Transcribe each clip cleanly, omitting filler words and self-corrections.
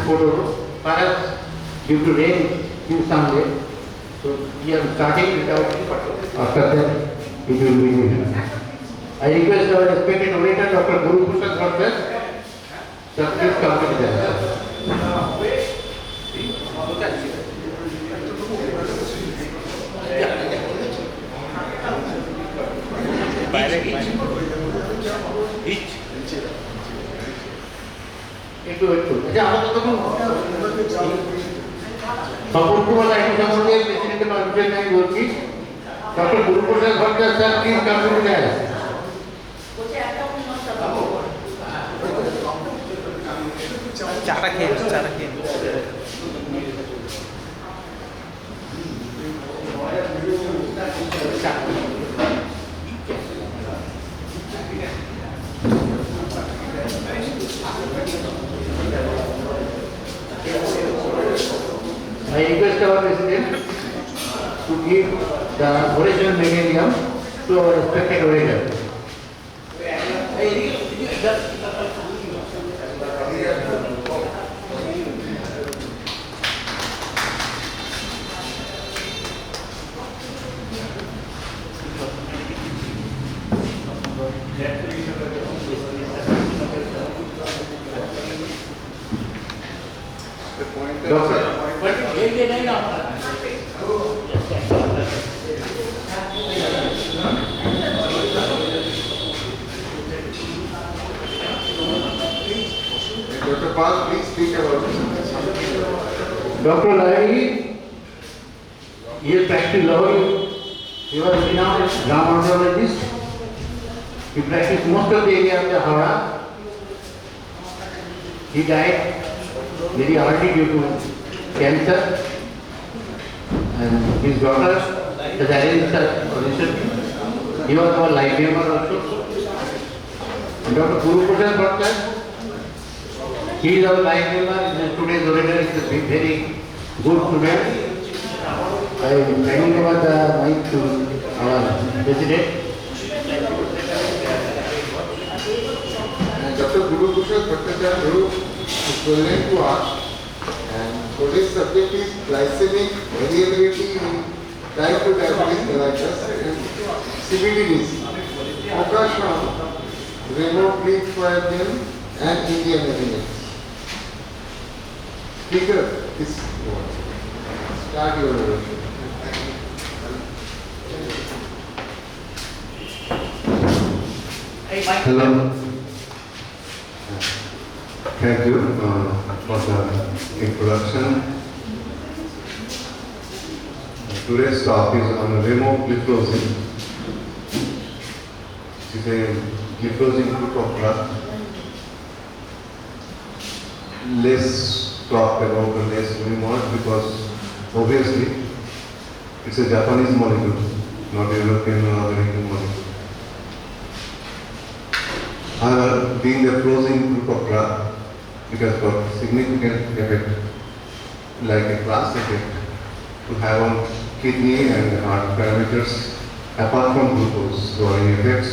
photo, perhaps due to rain in some day. So we are starting without after that it will be given. I request our respected orator Dr. Guru Prasad Bhattacharya, sir, please come to the dais. একটু আচ্ছা আমাদের তখন সম্পর্কবালা একটু সম্বন্ধে প্রেসিডেন্টের permission আমি বলছি doctor Guruprasad Bhattacharya sir please come to the dais চাটা খেয়ে I request our President to give the oration medium to our respected orator. Dr. Pal, please speak about this. Dr. Lahiri, he is practiced law. He was a renowned dermatologist. He practiced most of the area of the Howrah. He died very early due to cancer, and his daughter has arranged the audition. He was our life member also. And Dr. Guru Prasad Bhattacharya, he is our life member. Today's orator is a very good student. I am handing over the mic to our president. Dr. Guru Prasad Bhattacharya is present to us, and today's subject is glycemic variability in type 2 diabetes mellitus and CVD. Focus on Remogliflozine and Indian evidence. Speaker, this one. Start your oration. Hello. Thank you for the introduction. Today's talk is on Remogliflozine. It is a gliflozine group of drug. Less talk about the less more because obviously it's a Japanese molecule, not a European or American molecule. However, being the closing group of drug, it has got significant effect, like a class effect, to have on kidney and heart parameters apart from glucose lowering effects.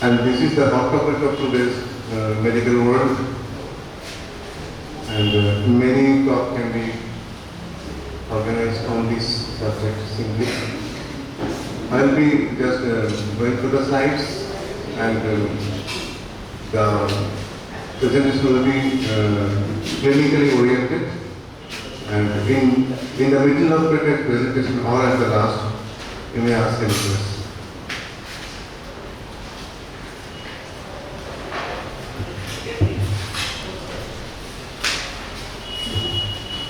And this is the hot topic of today's medical world. And many talk can be organized on this subject simply. I will be just going through the slides, and the presentation will be clinically oriented. And in the middle of the presentation or at the last, you may ask any questions.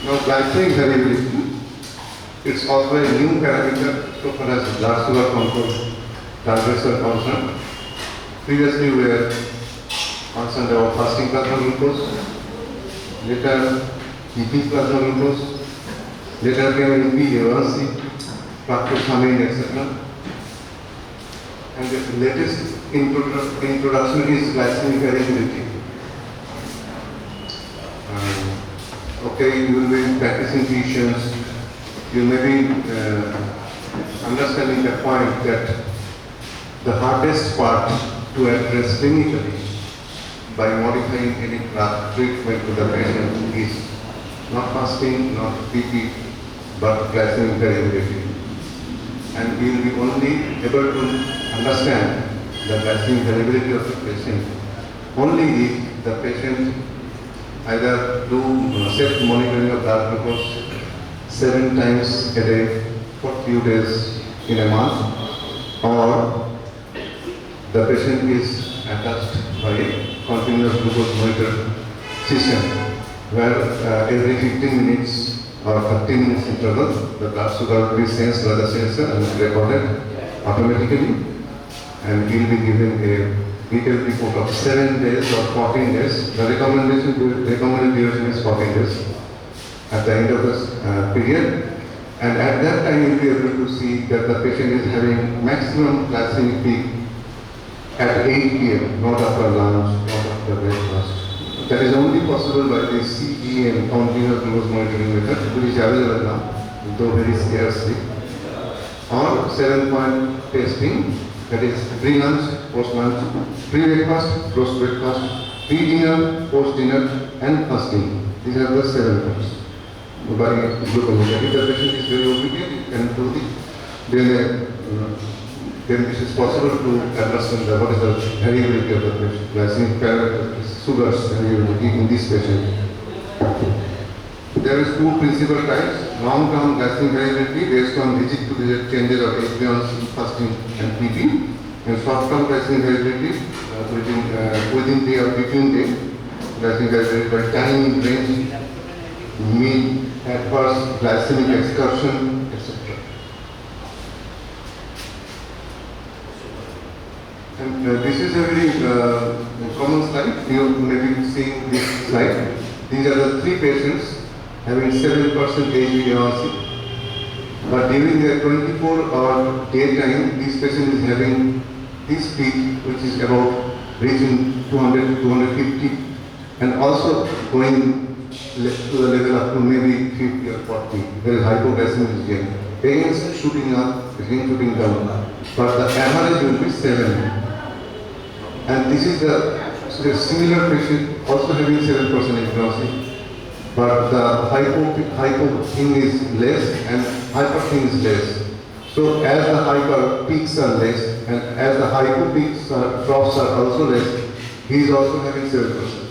Now, glycemic variability, it's also a new parameter so far as blood sugar control targets are concerned. Previously, we were concerned about fasting plasma glucose, later keeping plasma glucose, later came HbA1c, fructosamine, etc. And the latest introduction is glycemic variability. Okay, you will be practicing physicians, you may be understanding the point that the hardest part to address clinically by modifying any treatment to the patient is not fasting, not BP, but glycemic variability. And we will be only able to understand the glycemic variability of the patient only if the patient either do self-monitoring of blood glucose 7 times a day for few days in a month, or the patient is attached by a continuous glucose monitor system where every 15 minutes or 30 minutes interval the blood sugar will be sensed by the sensor and recorded automatically, and he will be given a detailed report of 7 days or 14 days. The recommended duration is 14 days at the end of this period, and at that time you will be able to see that the patient is having maximum glycemic peak at 8 p.m., not after lunch, not after breakfast. That is only possible by the CGM, continuous glucose monitoring method, which is available now, though very scarcely, or 7-point testing, that is pre-lunch, post-lunch, pre-breakfast, post-breakfast, pre-dinner, post-dinner, and fasting. These are the 7 points. By glucose, if the patient is very obedient, you can do it. Then this is possible to understand what is the variability of the patient, glycemic parameters, sugars variability in this patient. There is 2 principal types: long-term glycemic variability based on digit-to-digit changes of HbA1c, fasting, and PP, and short-term glycemic variability within day or between day glycemic variability by time range, mean, adverse glycemic excursion, etc. And this is a very common slide. You may be seeing this slide. These are the 3 patients having 7% HbA1c. But during their 24-hour daytime, this patient is having this peak, which is about reaching 200 to 250, and also going to the level up to maybe 50 or 40. There is hypoglycemia again. Again shooting up, again shooting down. But the average will be 7. And this is the similar patient also having 7% HbA1c, but the hypo thing is less and hyper thing is less. So as the hyper peaks are less and as the hypo peaks drops are also less, he is also having 7%.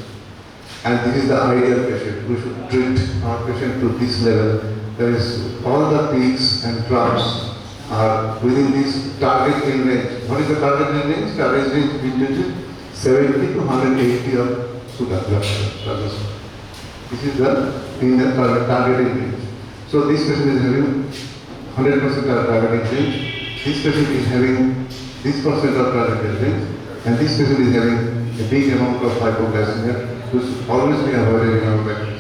And this is the ideal patient. We should treat our patient to this level. There is all the peaks and drops are within this target in range. What is the target in range? Target range between 70 to 180 of sugar, blood sugar. This is the in the target in range. So this patient is having 100% of target in range. This patient is having this percent of target in range, and this patient is having a big amount of hypoglycemia. So should always be avoided in our practice.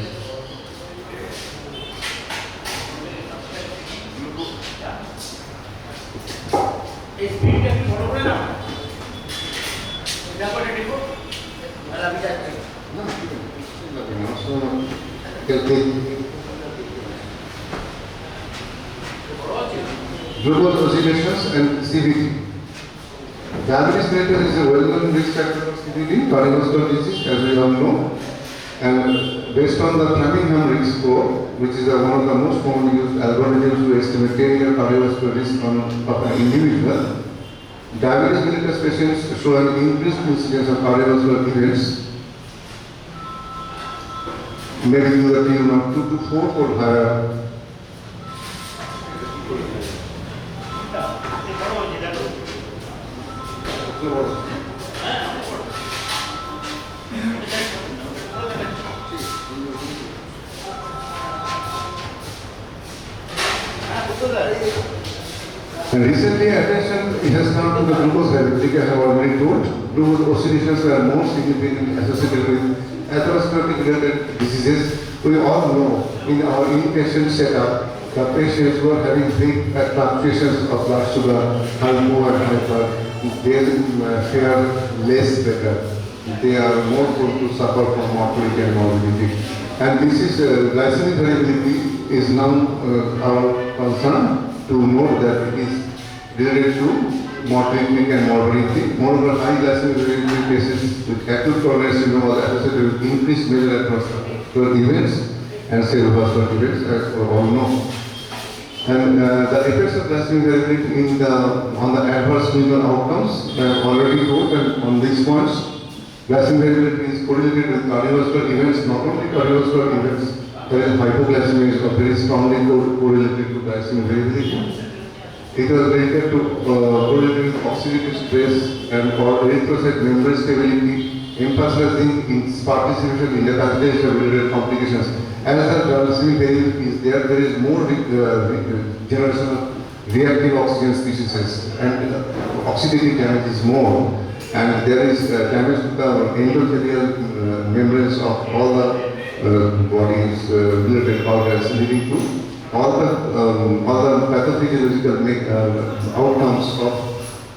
Glucose oscillations and CVT. Diabetes mellitus is a well-known risk factor for CVT, cardiovascular disease, as we all know. And based on the Framingham risk score, which is one of the most commonly used algorithms to estimate 10-year cardiovascular risk of an individual, diabetes mellitus patients show an increased incidence of cardiovascular events, maybe to the tune of 2 to 4-fold higher. And recently attention has come to the glucose variability, I have already told. Glucose oscillations were more significantly associated with atherosclerotic related diseases. We all know in our inpatient setup, the patients who are having big fluctuations of blood sugar, hypo and hyper, they fare less better. They are more prone to suffer from mortality and morbidity. And this is glycemic variability is now our concern to note that it is related to mortality and morbidity. Moreover, high glycemic variability cases with acute coronary syndrome was associated with increased major atherosclerotic events and cerebrovascular events, as we all know. And the effects of glycemic variability on the adverse clinical outcomes, I have already told, and on these points, glycemic variability is correlated with cardiovascular events, not only cardiovascular events. There is hypoglycemia is very strongly correlated to glycemic variability. It was related to correlated with oxidative stress and or erythrocyte membrane stability, emphasizing its participation in the catheterization related complications. As the glycemic variability is there, there is more generation of reactive oxygen species and oxidative damage is more, and there is damage to the endothelial membranes of all the body's related organs, leading to all the pathophysiological outcomes of,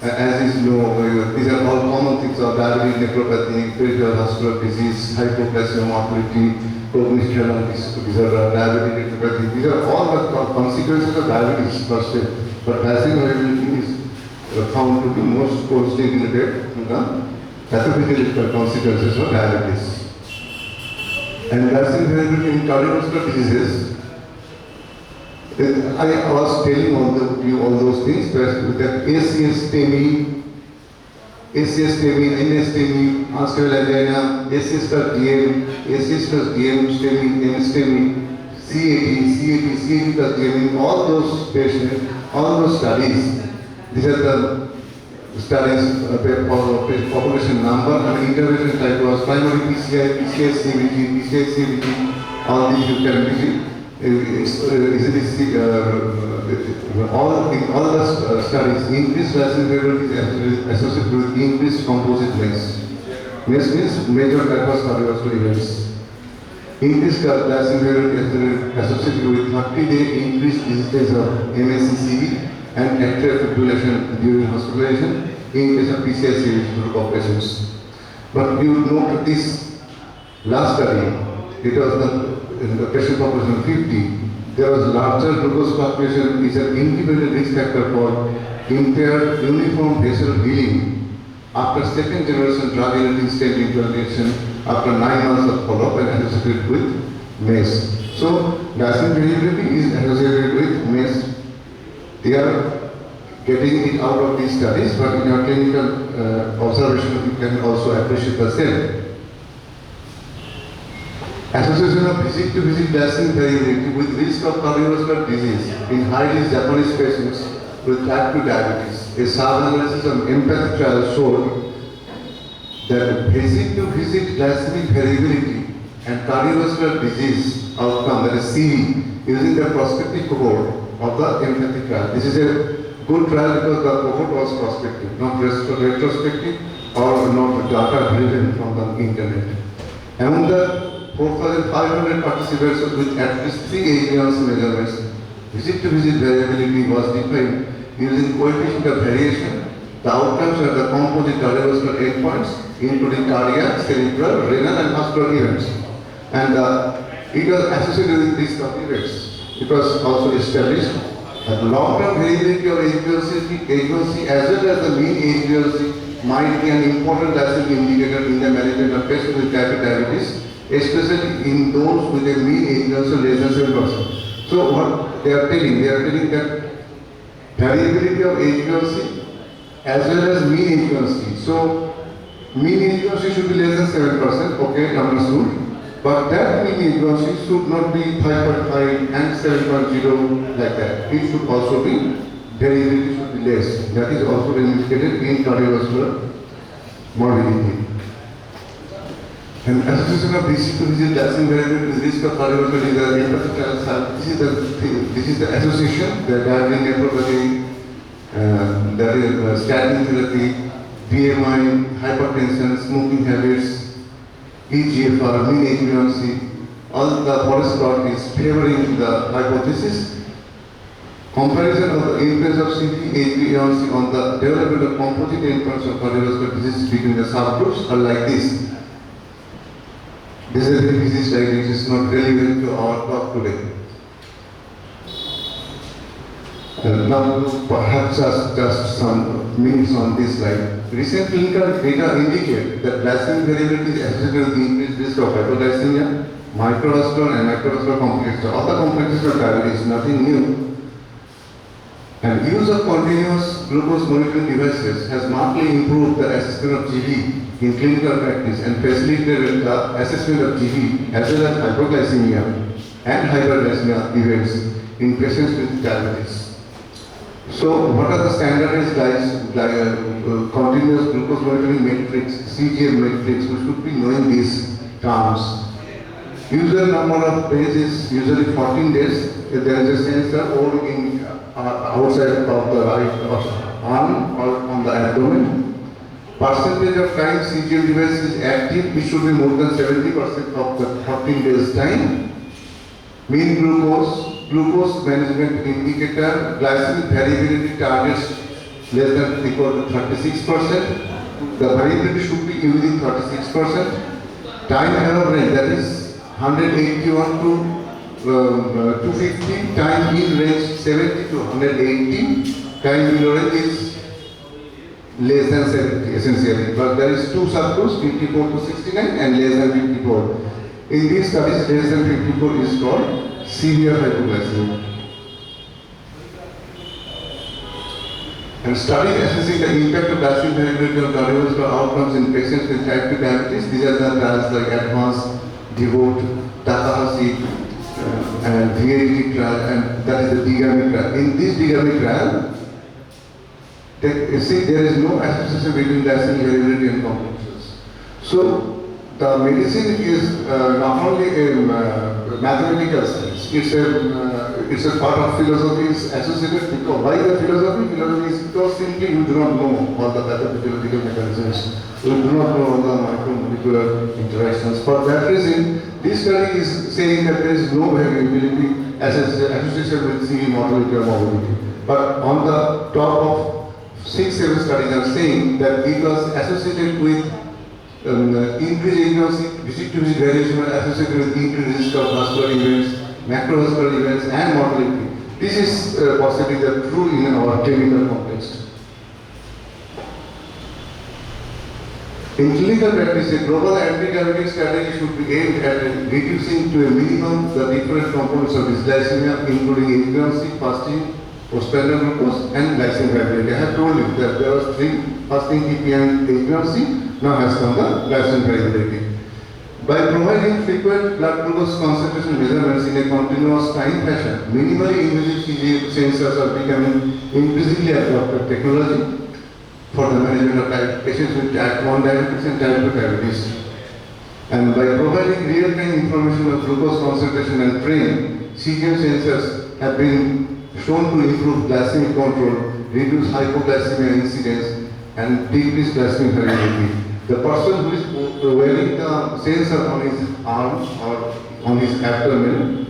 as is known, these are all common things of diabetes, nephropathy, peripheral vascular disease, hypoglycemia, mortality, cognition disorder, diabetic retinopathy. These are all the consequences of diabetes per se. But glycemic variability is found to be most closely related to the pathophysiological consequences of diabetes. And glycemic variability in cardiovascular diseases, I was telling all those things, that ACS, TEMI, NS TEMI, arterial angina, ACS plus DM, ACS plus DM, STEMI, MS TEMI, CAT plus DM, all those patients, all those studies, these are the studies population number and intervention type was primary PCI, CVT, all these you can visit. All the studies, increased glycemic variability is associated with increased composite mass. Mass means major adverse cardiovascular events. Increased glycemic variability is associated with 30-day increased incidence of MACCV and atrial fibrillation during hospitalization in case of PCI group of patients. But you note this last study, it was in the patient population 50, there was larger glucose fluctuation is an independent risk factor for impaired uniform vessel healing after second generation drug-eluting stent implantation after 9 months of follow-up and associated with MACE. So, glycemic variability is associated with MACE. They are getting it out of these studies, but in your clinical observation, you can also appreciate the same. Association of visit-to-visit glycemic variability with risk of cardiovascular disease in high-risk Japanese patients with type 2 diabetes. A sub-analysis of empathy trial showed that visit-to-visit glycemic variability and cardiovascular disease outcome, that is CV, using the prospective cohort of the empathy trial. This is a good trial because the cohort was prospective, not retrospective or not data driven from the internet. Among the 4,500 participants with at least 3 AGRs measurements, visit-to-visit variability was defined using coefficient of variation. The outcomes are the composite cardiovascular endpoints, including cardiac, cerebral, renal, and vascular events. And it was associated with these events. It was also established that long-term variability of HbA1c as well as the mean HbA1c might be an important glycemic indicator in the management of patients with type 2 diabetes, especially in those with a mean HbA1c less than 7%. So what they are telling that variability of HbA1c as well as mean HbA1c. So mean HbA1c should be less than 7%, okay, understood. But that mean HbA1c should not be 5.5 and 7.0 like that. It should also be, variability should be less. That is also indicated in cardiovascular morbidity. And association of visit-to-visit glycemic variability with risk of cardiovascular disease, this is the association, the diabetic nephropathy, that is statin therapy, BMI, hypertension, smoking habits, EGFR, mean HbA1c, all the forest plot is favoring the hypothesis. Comparison of the influence of CT, HbA1c on the development of composite endpoints of cardiovascular disease between the subgroups are like this. This is a disease like which is not relevant to our talk today. Now, perhaps just some minutes on this slide. Recent clinical data indicate that glycemic variability is associated with increased risk of hypoglycemia, microvascular and macrovascular complexes. All the complexes of diabetes, nothing new. And use of continuous glucose monitoring devices has markedly improved the assessment of GB in clinical practice and facilitated the assessment of GB as well as hypoglycemia and hyperglycemia events in patients with diabetes. So, what are the standardized continuous glucose monitoring metrics, CGM metrics? We should be knowing these terms. Usual number of days is usually 14 days. If there is a sensor or in outside of the right arm or on the abdomen. Percentage of time CGM device is active, it should be more than 70% of the 14 days time. Mean glucose management indicator, glycemic variability targets less than equal to 36%. The variability should be within 36%. Time error range, that is 181 to 250, time in range 70 to 180, time below range is less than 70 essentially, but there is two subgroups 54 to 69 and less than 54. In these studies, less than 54 is called severe hypoglycemia. And studies assessing the impact of glycemic variability on cardiovascular outcomes in patients with type 2 diabetes, these are the trials like ADVANCE, DEVOTE, Takahashi, and VAD trial, and that is the DGAMI trial. In this DGAMI trial, you see there is no association between glycemic variability and complexes. So, the medicine is not only a mathematical science, it's a part of philosophy, is associated because why the philosophy? Philosophy is because simply you do not know all the pathophysiological mechanisms, you do not know all the micromolecular interactions. For that reason, this study is saying that there is no variability associated with CV mortality or morbidity. But on the top of 6-7 studies are saying that it was associated with increased agency, visit-to-visit variation associated with increased risk of vascular events, macrovascular events, and mortality. This is possibly the true in our clinical context. In clinical practice, a global anti-diabetic strategy should be aimed at reducing to a minimum the different components of dysglycemia, including agency, fasting, postprandial glucose, and glycemic variability. I have told you that there was 3 fasting, TP, and agency. Now has come the glycemic variability. By providing frequent blood glucose concentration measurements in a continuous time fashion, minimally invasive sensors are becoming increasingly adopted technology for the management of patients with type 1 diabetes and type 2 diabetes. And by providing real-time information of glucose concentration and training, CGM sensors have been shown to improve glycemic control, reduce hypoglycemia incidence, and decrease glycemic variability. The person who is wearing the sensor on his arm or on his abdomen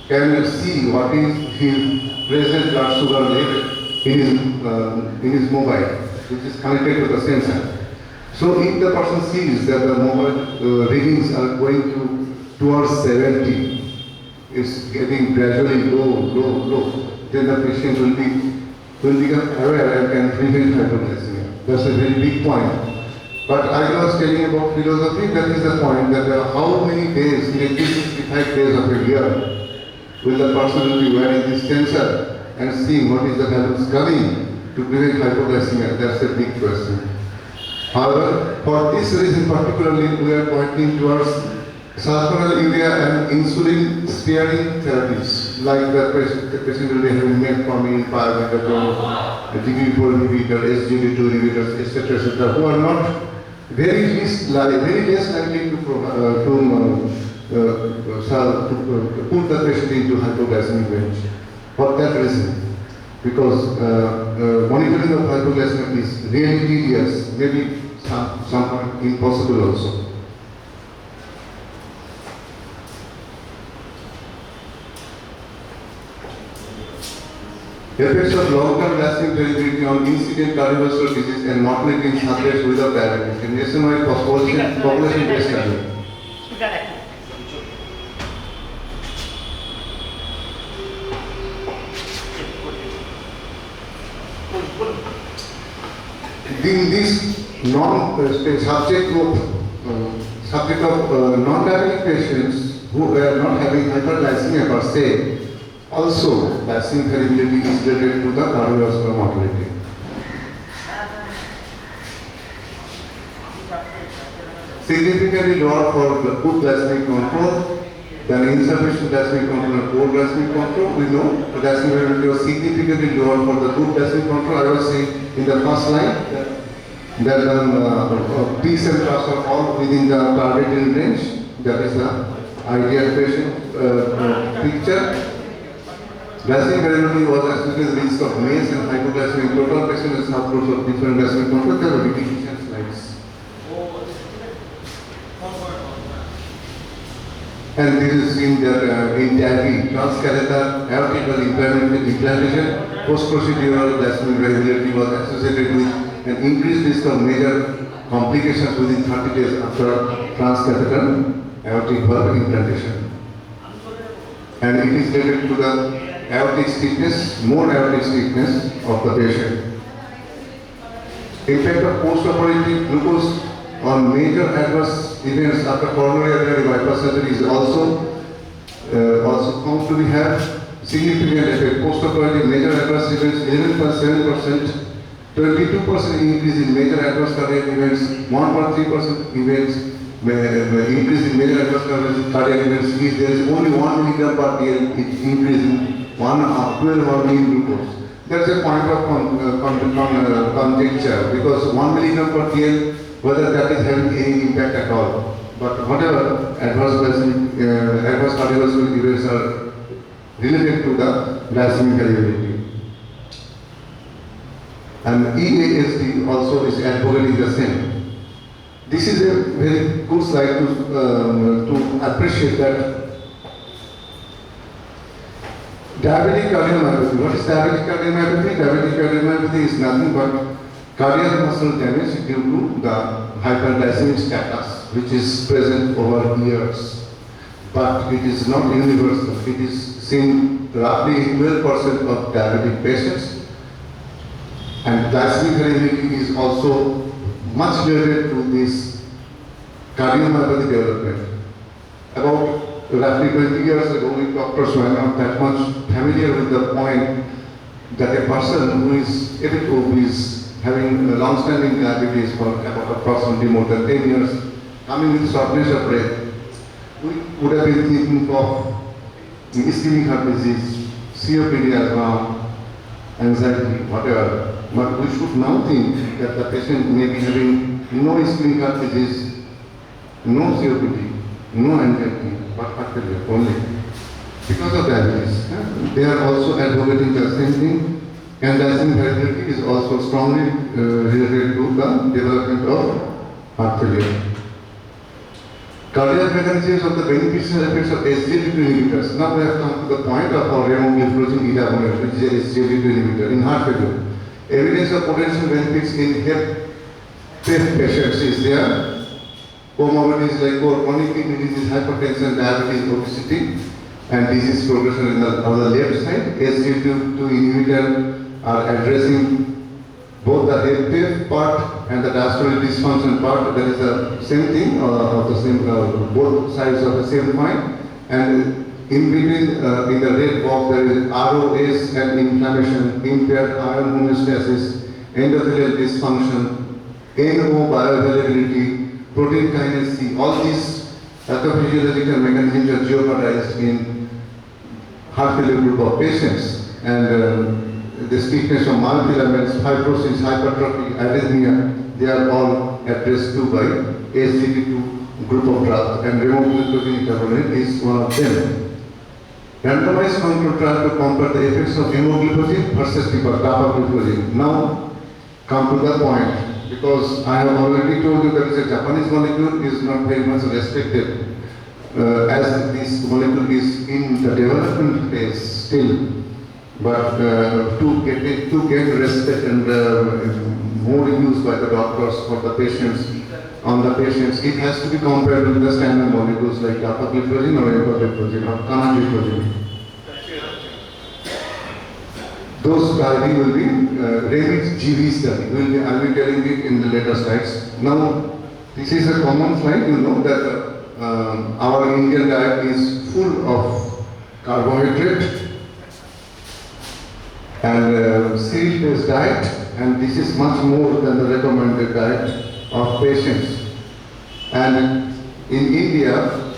can see what is his present blood sugar level in his mobile, which is connected to the sensor. So if the person sees that the mobile readings are going towards 70, it's getting gradually low, then the patient will become aware and can prevent hypoglycemia. That's a very big point. But I was telling about philosophy, that is the point, that how many days, in 365 days of a year, will the person be wearing this sensor and seeing what is the values coming to prevent hypoglycemia? That's a big question. However, for this reason particularly, we are pointing towards sulfonylurea and insulin-sparing therapies, like the patient will be having metformin, pioglitazone, DPP-4 inhibitor, SGLT2 inhibitors, etc., who are not very less likely to put the patient into hypoglycemic range. For that reason, because monitoring of hypoglycemia is really tedious, maybe somewhat impossible also. Effects of long-term glycemic variability on incident cardiovascular disease and mortality in subjects without diabetes. In nationwide population-based study. in this subject of non-diabetic patients who are not having hyperglycemia per se, also glycemic variability is related to the cardiovascular mortality. Significantly lower for the good glycemic control than insufficient glycemic control and poor glycemic control. We know the glycemic variability was significantly lower for the good glycemic control. I was saying in the first line that peaks and troughs are all within the targeted range. That is the ideal patient picture. Glycemic variability was associated with the risk of MACE and hypoglycemic total patient and subgroups of different glycemic control. There are repetition slides. And this is seen that in TAVI, transcatheter aortic valve implantation, post-procedural glycemic variability was associated with an increased risk of major complications within 30 days after transcatheter aortic valve implantation. And it is related to the aortic stiffness, more aortic stiffness of the patient. Impact of post-operative glucose on major adverse events after coronary artery bypass surgery is also found to have significant effect. Post-operative major adverse events 11.7%, 22% increase in major adverse cardiac events, 1.3% events increase in major adverse cardiac events. If there is only 1 milligram per dl, it increase in 12 milligram glucose. That's a point of conjecture because 1 milligram per dl, whether that is having any impact at all. But whatever adverse cardiovascular events are related to the glycemic variability. And EASD also is advocating the same. This is a very good slide to appreciate that diabetic cardiomyopathy. What is diabetic cardiomyopathy? Diabetic cardiomyopathy is nothing but cardiac muscle damage due to the hyperglycemic status, which is present over years. But it is not universal. It is seen roughly 12% of diabetic patients. And glycemic variability is also much related to this cardiomyopathy development. About roughly 20 years ago, we doctors were not that much familiar with the point that a person who is a bit obese, having long-standing diabetes for about approximately more than 10 years, coming with shortness of breath, we would have been thinking of ischemic heart disease, COPD as well, anxiety, whatever. But we should now think that the patient may be having no ischemic heart disease, no COPD, no anxiety, but heart failure only because of diabetes. They are also advocating the same thing. And glycemic variability is also strongly related to the development of heart failure. Cardiac mechanisms of the beneficial effects of SGLT2 inhibitors. Now we have come to the point of our Remogliflozine, which is a SGLT2 inhibitor in heart failure. Evidence of potential benefits in HFpEF patients is there. Comorbidities like chronic kidney disease, hypertension, diabetes, obesity, and disease progression on the left side. SGLT2 inhibitor are addressing both the HFpEF part and the diastolic dysfunction part. There is the same thing, both sides of the same coin. And in between, in the red box, there is ROS and inflammation, impaired iron homeostasis, endothelial dysfunction, NO bioavailability, protein kinase C. All these pathophysiological mechanisms are jeopardized in heart failure group of patients. And the stiffness of myofilaments, fibrosis, hypertrophy, arrhythmia, they are all addressed to by SGLT2 group of drugs, and remogliflozine is one of them. Randomized control trial to compare the effects of remogliflozine versus dapagliflozine. Now come to the point, because I have already told you that a Japanese molecule is not very much respected, as this molecule is in the development phase still. But to get respect and more use by the doctors for the patients, it has to be compared with the standard molecules like dapagliflozine or empagliflozine or canagliflozine. those study will be Remit GV study. I'll be telling it in the later slides. Now, this is a common slide. You know that our Indian diet is full of carbohydrate and cereal-based diet, and this is much more than the recommended diet of patients. And in India,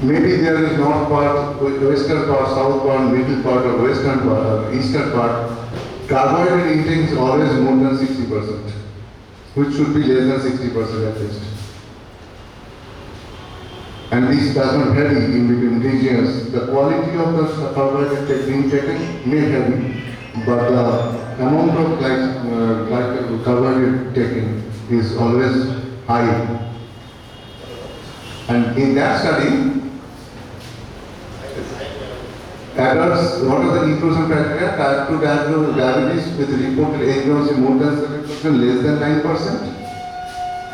maybe there is north part, western part, south part, middle part, or western part, eastern part. Carbohydrate intake is always more than 60%, which should be less than 60% at least. And this does not vary in between regions. The quality of the carbohydrate being taken may vary, but the amount of carbohydrate taken is always high. And in that study, adults, what are the inclusion criteria? Type 2 diabetes with reported HbA1c more than 7%, less than 9%.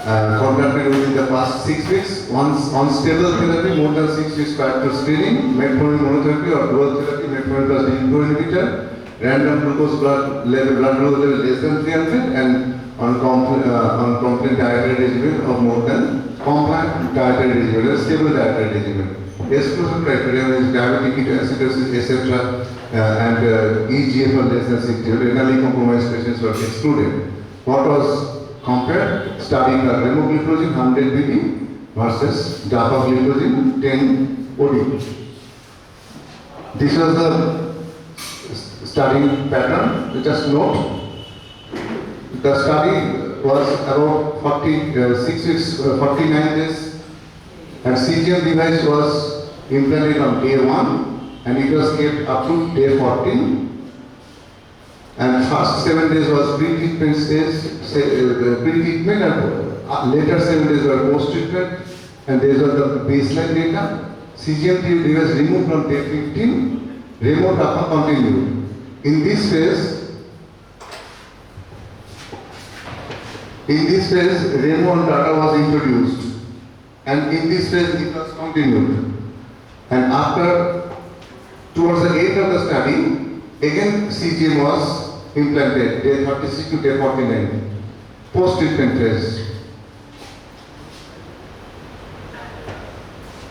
Conducted within the past 6 weeks. Once on stable therapy, more than 6 weeks prior to screening, metformin monotherapy or dual therapy, metformin plus DPO inhibitor. Random glucose blood glucose level less than 300, and on compliant dietary regimen of more than compliant dietary regimen, stable dietary regimen. Exclusion criteria is diabetic ketoacidosis, etc., and EGFR less than 60. Renally compromised patients were excluded. What was compared? Studying the Remogliflozine 100 mg versus dapagliflozine 10 OD. This was the study pattern. Just note, the study was about 46 weeks, 49 days, and CGM device was implanted on day 1, and it was kept up to day 14. And first 7 days was pre-treatment stage, pre-treatment, and later 7 days were post-treatment, and these are the baseline data. CGM device removed from day 15, remote DAPA continued. In this phase, Remo and data was introduced, and in this phase it was continued. And after, towards the end of the study, again CGM was implanted, day 36 to day 49, post-treatment phase.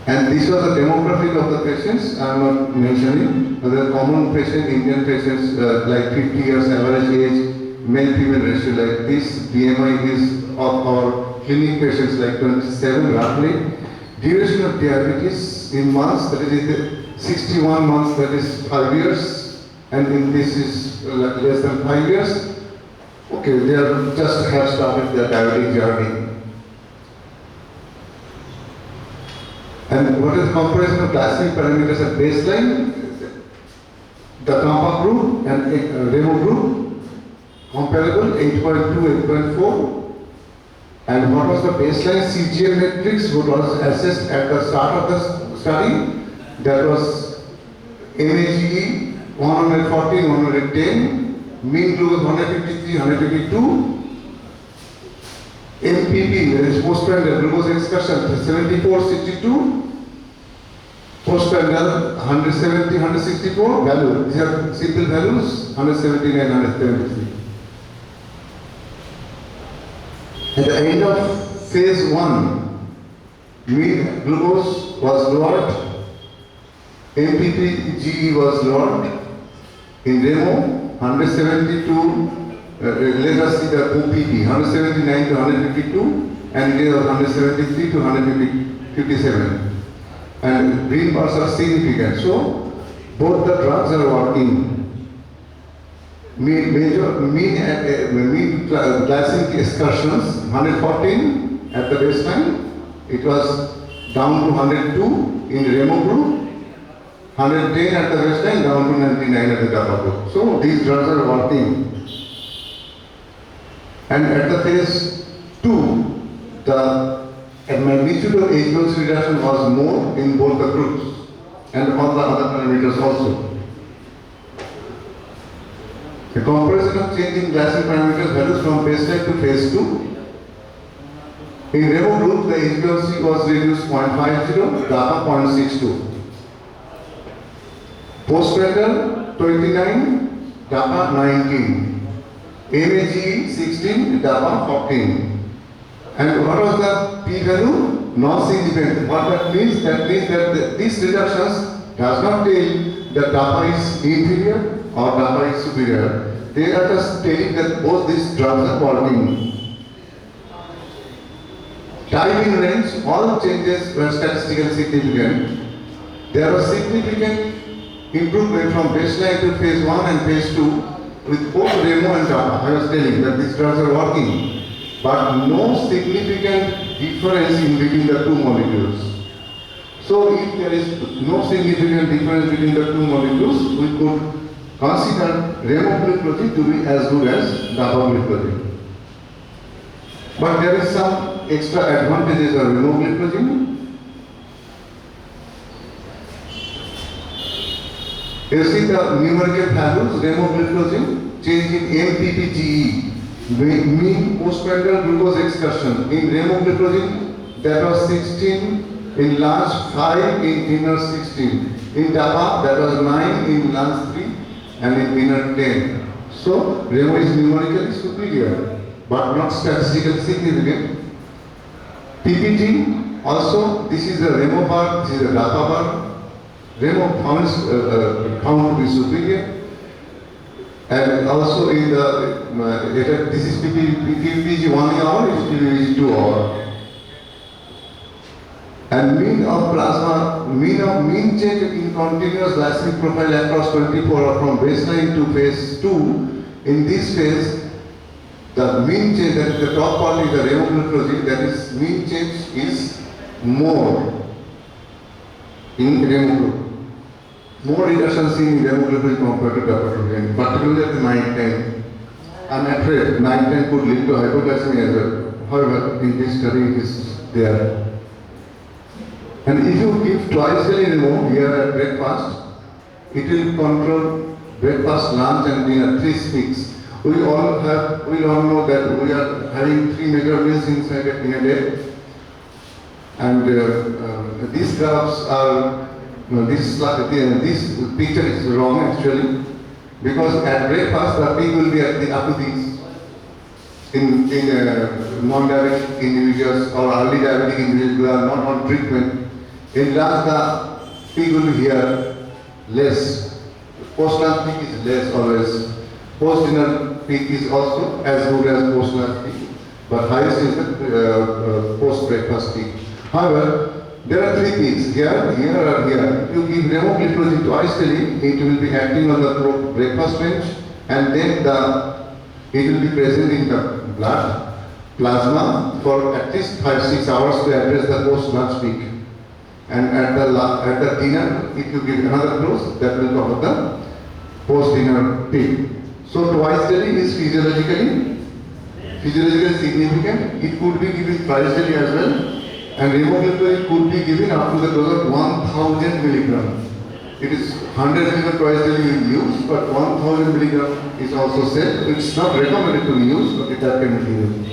And this was the demographic of the patients. I am not mentioning. The common patient, Indian patients, like 50 years average age, male-female ratio like this. BMI is of our clinic patients like 27 roughly. Duration of diabetes in months, that is 61 months, that is 5 years. And in this is less than 5 years. Okay, they are just have started their diabetic journey. And what is the comparison of glycemic parameters at baseline? The Kampa group and Remo group, comparable 8.2, 8.4. And what was the baseline CGM matrix, what was assessed at the start of the study? That was MAGE 114, 110, mean glucose 153, 152. MPP, that is postprandial glucose excursion, 74, 62. Postprandial 170, 164 value. These are simple values, 179, 173. At the end of phase 1, mean glucose was lowered, MPP GE was lowered. In Remo, 172. Let us see the OPP, 179 to 152, and it is 173 to 157. And green bars are significant. So, both the drugs are working. Mean glycemic excursions, 114 at the baseline. It was down to 102 in Remo group, 110 at the baseline, down to 99 at the DAPA group. So, these drugs are working. And at the phase 2, the magnitude of HbA1c reduction was more in both the groups and all the other parameters also. The comparison of changing glycemic parameters values from baseline to phase 2. In Remo group, the HbA1c was reduced 0.50, DAPA 0.62. Postprandial 29, DAPA 19, MAG 16, DAPA 14. And what was the p-value? Non-significant. What that means? That means that these reductions does not tell that DAPA is inferior or DAPA is superior. They are just telling that both these drugs are working. Time in range, all changes were statistically significant. There was significant improvement from baseline to phase 1 and phase 2 with both Remo and DAPA. I was telling that these drugs are working, but no significant difference in between the two molecules. So if there is no significant difference between the two molecules, we could consider Remogliflozine to be as good as Dapagliflozine. But there is some extra advantages of Remogliflozine. You see the numerical values, Remogliflozine, change in MPPGE, mean postprandial glucose excursion. In Remogliflozine, that was 16, in large 5, in inner 16. In DAPA, that was 9, in large 3, and in inner 10. So, Remo is numerically superior, but not statistically significant. PPG, also, this is a Remo bar, this is a DAPA bar. Remo found to be superior, and also in the this is PPG 1 hour, is PPG 2 hour. And mean of plasma, mean change in continuous glycemic profile across 24 hours from baseline to phase 2. In this phase, the mean change, that is the top part is the Remogliflozine, that is mean change is more in Remogliflozine. More reduction seen in Remogliflozine compared to Dapagliflozine, particularly at the night time. I am afraid night time could lead to hypoglycemia as well. However, in this study it is there. And if you give twice daily Remo here at breakfast, it will control breakfast, lunch and dinner, 3 speaks. We all know that we are having 3 major meals inside in a day. And these graphs are, this picture is wrong actually, because at breakfast the peak will be at the up to these. In non-diabetic individuals or early diabetic individuals who are not on treatment, in lunch the peak will be here less. Post-lunch peak is less always. Post-dinner peak is also as good as post-lunch peak, but highest is the post-breakfast peak. However, there are 3 peaks, here, here or here. If you give Remogliflozine twice daily, it will be acting on the breakfast range, and then it will be present in the blood, plasma for at least 5-6 hours to address the post-lunch peak. And at the dinner, if you give another dose, that will cover the post-dinner peak. So twice daily is physiologically significant. It could be given twice daily as well, and Remogliflozine could be given up to the dose of 1000 milligram. It is 100 milligram twice daily we use, but 1000 milligram is also said. It's not recommended to be used, but that can be given.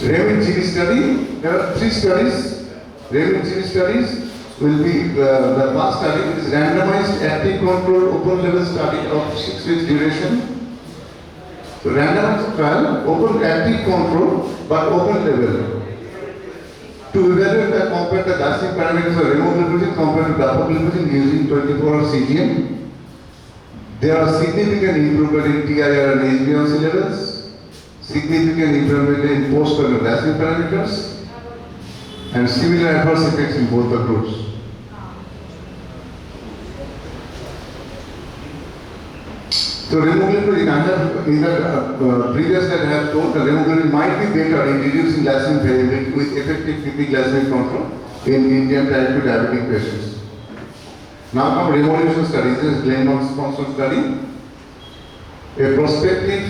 Remogliflozine study, there are 3 studies. Remogliflozine studies will be the first study is randomized active control open label study of 6 weeks duration. So randomized trial, open active control but open label. To evaluate the compare the glycemic parameters of Remogliflozine compared to Dapagliflozine using 24-hour CGM. There are significant improvement in TIR and HbA1c levels, significant improvement in post-prandial glycemic parameters, and similar adverse effects in both the groups. So Remogliflozine, I have in the previous slide I have told that Remogliflozine might be better in reducing glycemic variability with effective PP glycemic control in Indian type 2 diabetic patients. Now come Remogliflozine study. This is Glenmark-sponsored study, a prospective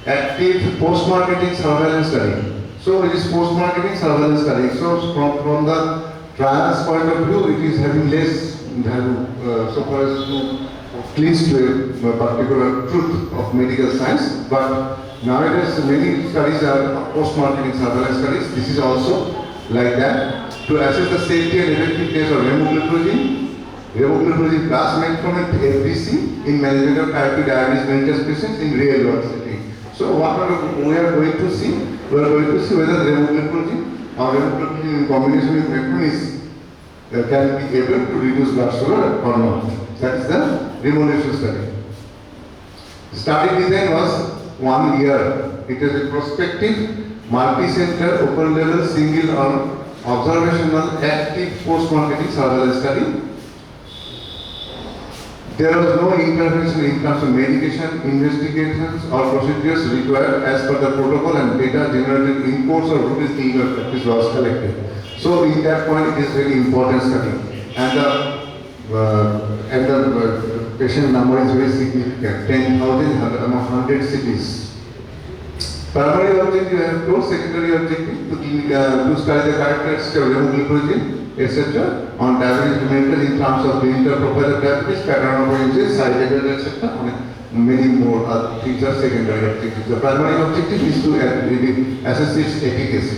active post-marketing surveillance study. So it is post-marketing surveillance study. So from the trials point of view, it is having less value so far as to cleans to a particular truth of medical science. But nowadays many studies are post-marketing surveillance studies. This is also like that to assess the safety and effectiveness of Remogliflozine Remogliflozine plus metformin FDC in management of type 2 diabetes mellitus patients in real world setting. So what we are going to see, whether remogliflozine or remogliflozine in combination with metformin can be able to reduce blood sugar or not. That is the Remogliflozine study. Study design was 1 year. It is a prospective, multi-center, open-level, single-arm, observational, active post-marketing surveillance study. There was no intervention in terms of medication, investigations or procedures required as per the protocol, and data generated in course of routine clinical practice was collected. So in that point it is very important study, and the patient number is very significant, 10,000 among 100 cities. Primary objective I have told, secondary objective to study the characteristics of remogliflozine, etc. on diabetes mellitus in terms of clinical profile of diabetes, pattern of disease, side effects, etc. Many more things are secondary objectives. The primary objective is to assess its efficacy.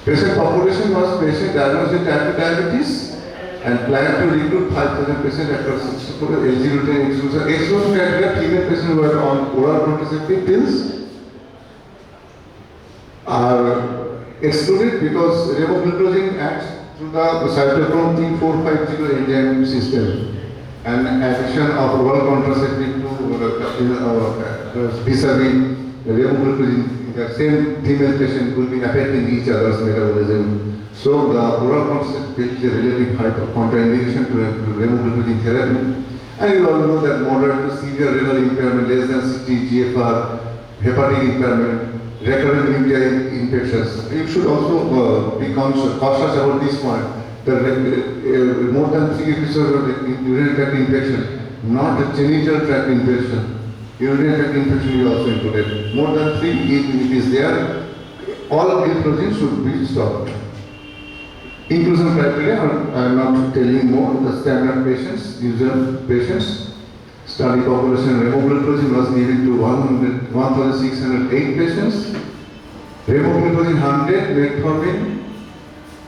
Patient population was patient diagnosed with type 2 diabetes and planned to recruit 5,000 patients across 64 eligibility and exclusion. Exclusion criteria: female patients who are on oral contraceptive pills are excluded because remogliflozine acts through the cytochrome T450 enzyme system, and addition of oral contraceptive to vis-a-vis remogliflozine, the same female patient will be affecting each other's metabolism. So the oral contraceptive is a relatively high contraindication to remogliflozine therapy. And you all know that moderate to severe renal impairment, less than 60 GFR, hepatic impairment, recurrent UTI infections. You should also be cautious about this point. More than 3 episodes of urinary tract infection, not a genital tract infection. Urinary tract infection is also included. More than 3, if it is there, all gliflozine should be stopped. Inclusion criteria, I am not telling more. The standard patients, usual patients. Study population, remogliflozine was given to 1,608 patients. Remogliflozine 100, metformin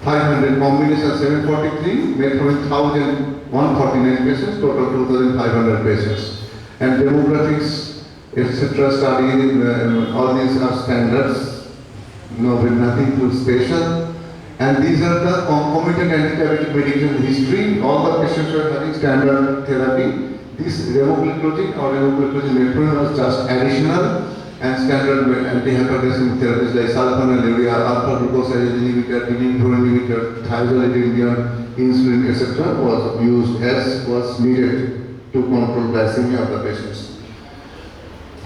500, combination 743, metformin 1,149 patients, total 2,500 patients. And demographics, etc. study, all these are standards, nothing too special. And these are the concomitant anti-diabetic medication history. All the patients were having standard therapy. This remogliflozine or remogliflozine metformin was just additional, and standard anti-hyperglycemic therapies like sulfonylurea, alpha-glucosidase inhibitor, inhibitor, thiazolidine, insulin, etc. was used as was needed to control glycemia of the patients.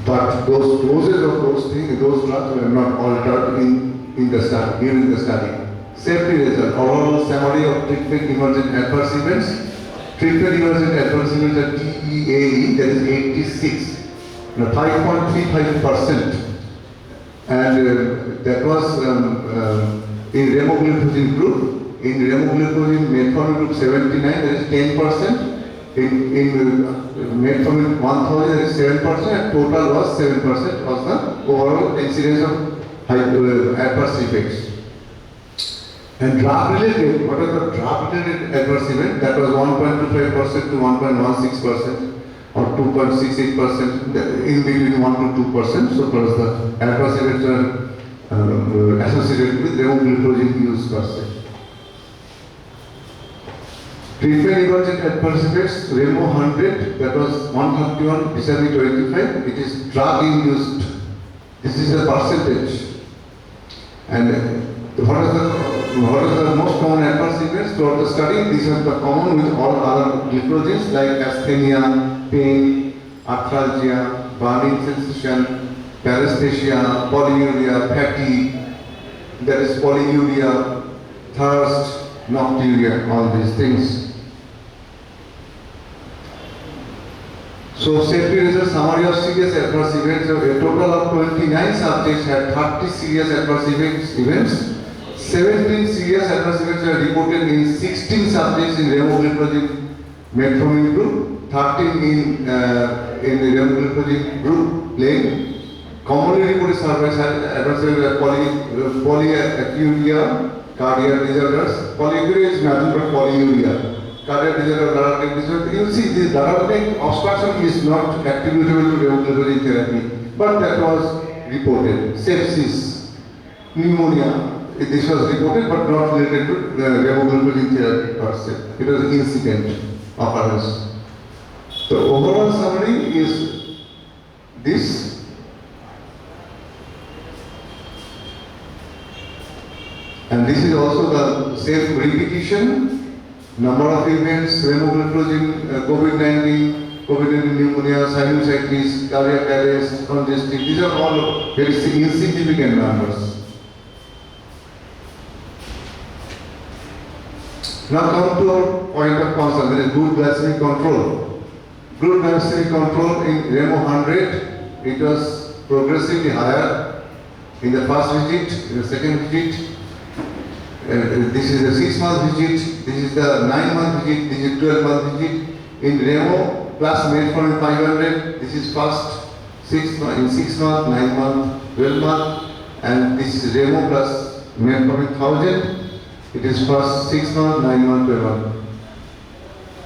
But those doses of those things, those drugs were not altered in the study, during the study. Safety result: overall summary of treatment emergent adverse events. Treatment emergent adverse events are TEAE, that is 86, 5.35%, and that was in remogliflozine group. In remogliflozine metformin group 79, that is 10%. In metformin 1000, that is 7%, and total was 7% was the overall incidence of adverse effects. And drug-related, what was the drug-related adverse event? That was 1.25% to 1.16% or 2.68%, in between 1 to 2%. So was the adverse events are associated with remogliflozine use per se. Treatment emergent adverse effects, Remo 100, that was 131 vis-a-vis 25. It is drug-induced. This is a percentage. And what is the most common adverse events throughout the study? These are the common with all other gliflozines like asthenia, pain, arthralgia, burning sensation, paresthesia, polyuria, fatigue, that is polyuria, thirst, nocturia, all these things. So safety results, summary of serious adverse events. A total of 29 subjects had 30 serious adverse events. 17 serious adverse events were reported in 16 subjects in remogliflozine metformin group, 13 in the remogliflozine group plain. Commonly reported adverse events polyacuria, cardiac disorders. Polyuria is nothing but polyuria. cardiac disease or bladder neck disease, you see the bladder neck obstruction is not attributable to remogliflozine therapy, but that was reported. Sepsis, pneumonia, this was reported but not related to remogliflozine therapy per se. It was an incident occurrence. The overall summary is this. And this is also the same repetition, number of events, remogliflozine, COVID-19, COVID-19 pneumonia, sinusitis, cardiac arrest, congestive, these are all very insignificant numbers. Now come to our point of concern, that is good glycemic control. Good glycemic control in Remo 100, it was progressively higher in the first visit, in the second visit. This is the 6-month visit, this is the 9-month visit, this is 12-month visit. In Remo plus metformin 500, this is first 6 month, in 6 month, 9 month, 12 month, and this is Remo plus metformin 1000. It is first 6 month, 9 month, 12 month.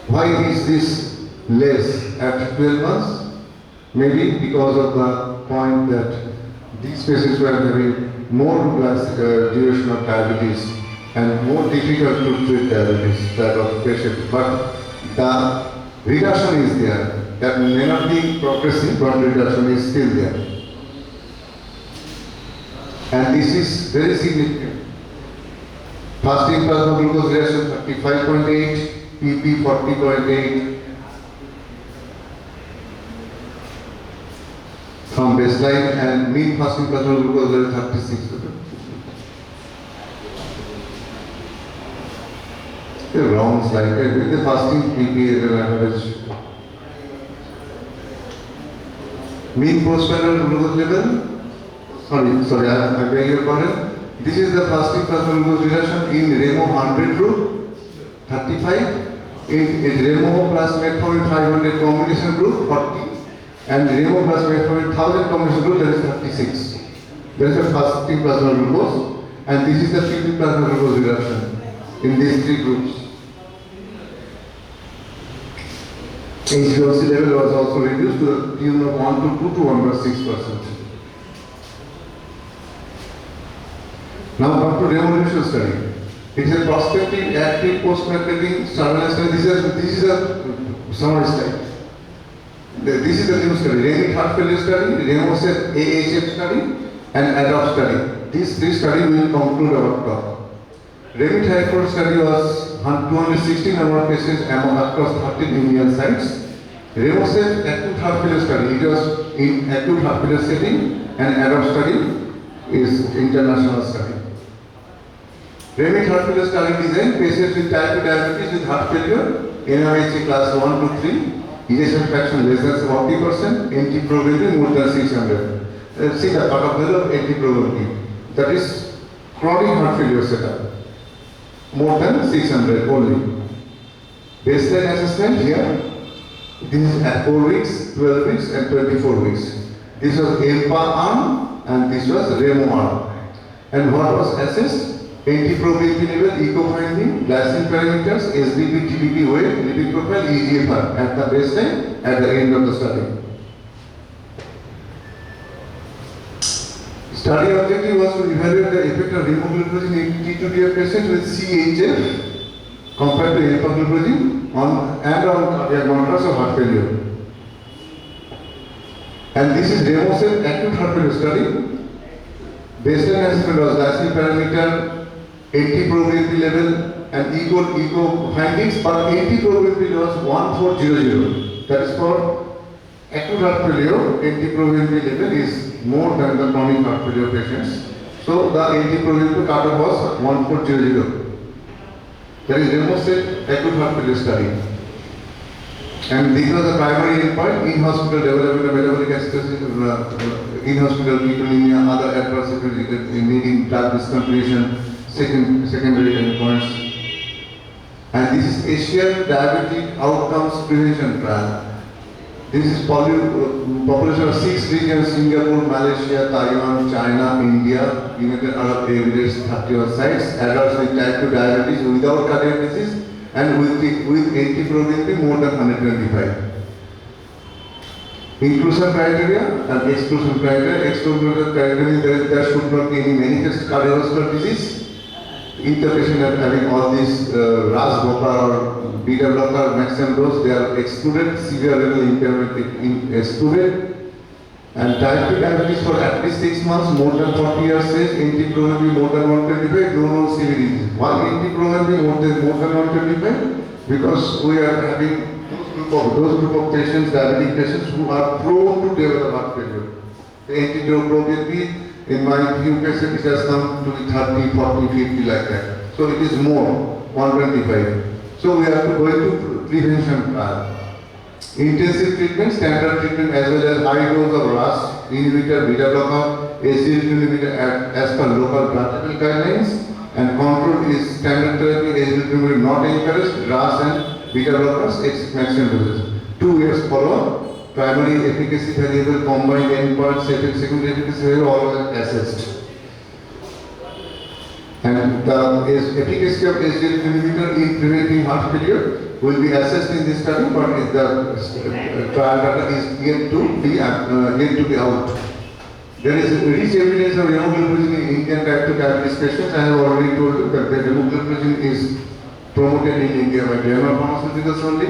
Why is this less at 12 months? Maybe because of the point that these patients were having more duration of diabetes and more difficult to treat diabetes that of patients. But the reduction is there. That may not be progressive, but reduction is still there. And this is very significant. Fasting plasma glucose reduction 35.8, PP 40.8 from baseline, and mean fasting plasma glucose level 36. The wrong slide. With the fasting PP average. Mean postprandial glucose level. Sorry, I beg your pardon. This is the fasting plasma glucose reduction in Remo 100 group, 35. In Remo plus metformin 500 combination group, 40. And Remo plus metformin 1000 combination group, that is 36. There is a fasting plasma glucose, and this is the PP plasma glucose reduction in these 3 groups. HbA1c level was also reduced to the tune of 1 to 2 to 1.6%. Now come to Remogliflozine study. It is a prospective active post-marketing surveillance study. This is a summary slide. This is the new study. Remit heart failure study, Remoset AHF study, and ADOPT study. These 3 studies will conclude our talk. Remit heart failure study was 216 number of patients across 13 Indian sites. Remoset acute heart failure study, it was in acute heart failure setting, and ADOPT study is international study. Remit heart failure study design, patients with type 2 diabetes with heart failure, NIH class 1 to 3, ejection fraction less than 40%, NT-proBNP more than 600. See the cut-off value of NT-proBNP. That is chronic heart failure setup. More than 600 only. Baseline assessment here. This is at 4 weeks, 12 weeks, and 24 weeks. This was EMPA arm, and this was Remo arm. And what was assessed? NT-proBNP level, echo finding, glycemic parameters, SBP, TBP weight, lipid profile, EGFR at the baseline, at the end of the study. Study objective was to evaluate the effect of remogliflozine in T2D patients with CHF compared to empagliflozine on cardiac markers of heart failure. And this is Remoset acute heart failure study. Baseline assessment was glycemic parameter, NT-proBNP level, and echo findings, but NT-proBNP was 1400. That is for acute heart failure. NT-proBNP level is more than the chronic heart failure patients. So the NT-proBNP cutoff was 1400. That is Remoset acute heart failure study. And this was the primary endpoint in hospital development of metabolic acidosis, in hospital neutropenia, other adverse events needing drug discontinuation, secondary endpoints. And this is Asian Diabetic Outcomes Prevention Trial. This is population of 6 regions: Singapore, Malaysia, Taiwan, China, India, United Arab Emirates, 31 sites, adults with type 2 diabetes without cardiac disease, and with antiprogetin more than 125. Inclusion criteria and exclusion criteria. Exclusion criteria, there should not be any manifest cardiovascular disease. If the patient are having all these RAS blocker or beta blocker maximum dose, they are excluded. Severe renal impairment excluded. And type 2 diabetes for at least 6 months, more than 40 years age, antiprogetin more than 125, no CVD. Why antiprogetin more than 125? Because we are having those group of patients, diabetic patients who are prone to develop heart failure. The antiprogetin, in my few cases, it has come to be 30, 40, 50 like that. So it is more, 125. So we have to go into prevention trial. Intensive treatment, standard treatment as well as high dose of RAS, inhibitor, beta blocker, SGLT inhibitor as per local practical guidelines, and control is standard therapy, SGLT inhibitor not encouraged, RAS and beta blockers, maximum doses. 2 years follow-up, primary efficacy variable, combined endpoints, secondary efficacy variable, all are assessed. And the efficacy of SGLT inhibitor in preventing heart failure will be assessed in this study, but the trial data is yet to be out. There is rich evidence of remogliflozine in Indian type 2 diabetes patients. I have already told that the remogliflozine is promoted in India by German pharmaceuticals only,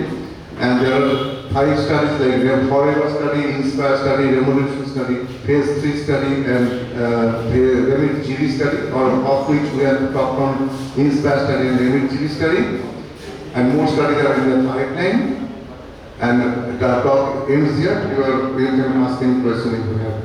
and there are 5 studies like we have Forever study, Inspire study, Revolution study, Phase 3 study, and Remit-GV study, of which we have talked on Inspire study and Remit-GV study. And more studies are in the pipeline. And the talk ends here. You can ask any question if you have.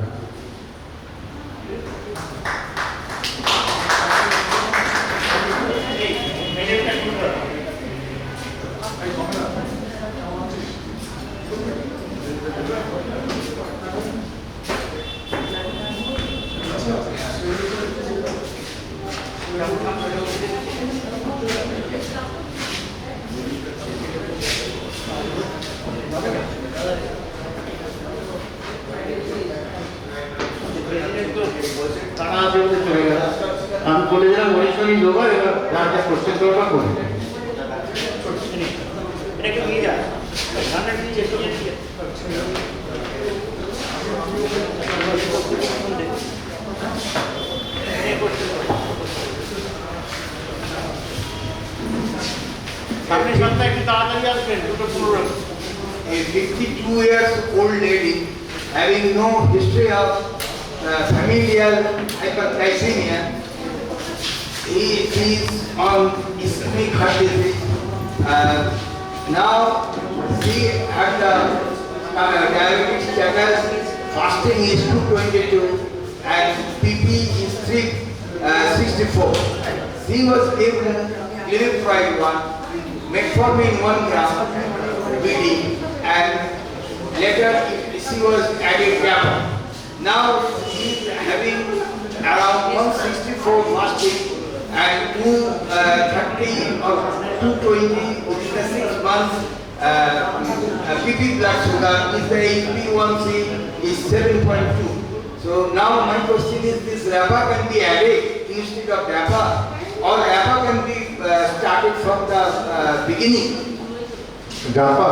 আমি বলে দিলাম ওই দেবো, এবার যা যা question করবা করবে। A 52 years old lady having no history of familial hyperglycemia. He is on ischemic heart disease. Now she had the diabetic status, fasting is 222 and PP is 364. She was given glyphosate 1, metformin 1 gram BD, and later she was added GABA. Now she is having around 164 fasting and 230 or 220 within the 6 months. PP blood sugar is the HbA1c is 7.2. So now my question is, this RAPA can be added instead of DAPA, or RAPA can be started from the beginning? DAPA,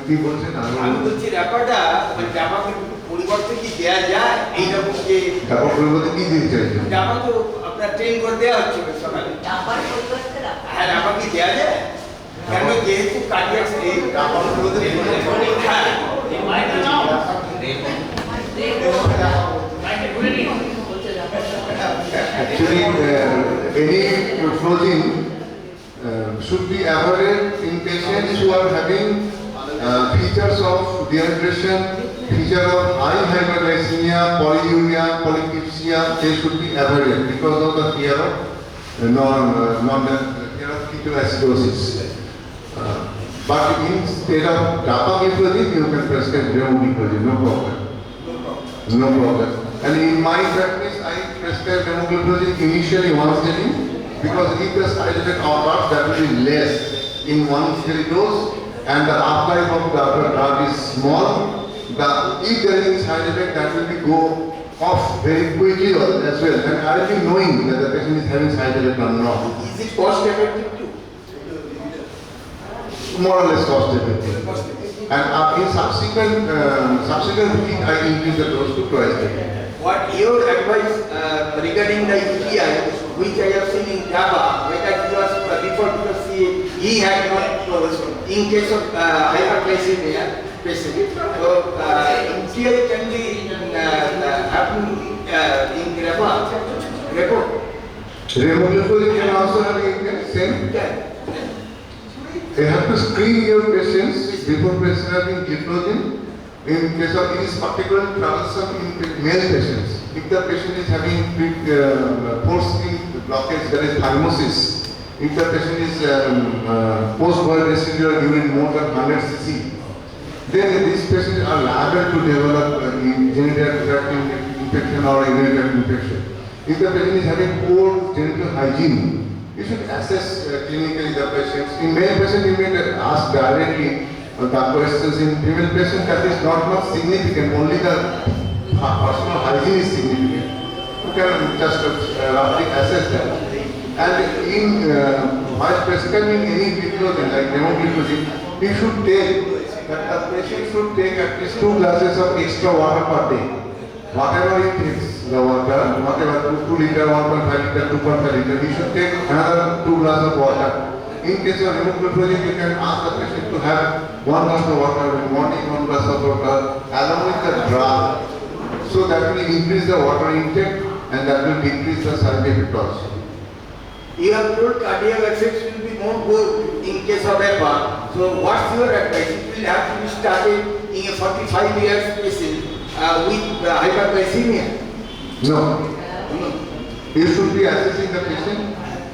কি বলছেন? আমি বলছি RAPAটা DAPA পরিবর্তে কি দেয়া যায়? এইরকম যে DAPA পরিবর্তে কি দিতে চাইছেন? DAPA তো আপনার ট্রেন করে দেওয়া হচ্ছে সকালে। DAPA পরিবর্তে হ্যাঁ, DAPA কি দেয়া যায়? কেন যেহেতু কার্ডিয়াক স্টেজ DAPA পরিবর্তে হ্যাঁ Actually, any flozine should be avoided in patients who are having features of dehydration, feature of high hyperglycemia, polyuria, polycythemia. They should be avoided because of the fear of fear of ketoacidosis. But instead of dapagliflozin, you can prescribe remogliflozin, no problem. No problem. And in my practice, I prescribe remogliflozin initially once daily, because if the side effect occurs, that will be less in one daily dose, and the half-life of the drug is small. If there is any side effect, that will be go off very quickly as well, and I will be knowing that the patient is having side effect or not. Is it cost effective too? more or less cost effective. And in subsequent week, I increase the dose to twice daily. What your advice regarding the UTI, which I have seen in Java, whether it was before because he had not in case of hyperglycemia patient. So UTI can be happen in Repo. Remogliflozine can also have the same. Yeah. You have to screen your patients before prescribing gliflozine. In case of it is particularly troublesome in male patients. If the patient is having post-skin blockage, that is thymosis. If the patient is post-boil residual urine more than 100 cc, then these patients are liable to develop genital tract infection or urinary tract infection. If the patient is having poor genital hygiene, you should assess clinically the patients. In male patient, you may ask directly the questions. In female patient, that is not significant. Only the personal hygiene is significant. You can just roughly assess that. And in while prescribing any gliflozine, like remogliflozine, you should take that the patient should take at least 2 glasses of extra water per day. Whatever it takes, the water, whatever 2 liter, 1.5 liter, 2.5 liter, you should take another 2 glasses of water. In case of remogliflozine, you can ask the patient to have 1 glass of water in the morning, 1 glass of water, along with the drug. So that will increase the water intake and that will decrease the side effect also. You have told cardiac effects will be more good in case of EPA. So what's your advice? It will have to be started in a 45 years patient with hyperglycemia. No. You should be assessing the patient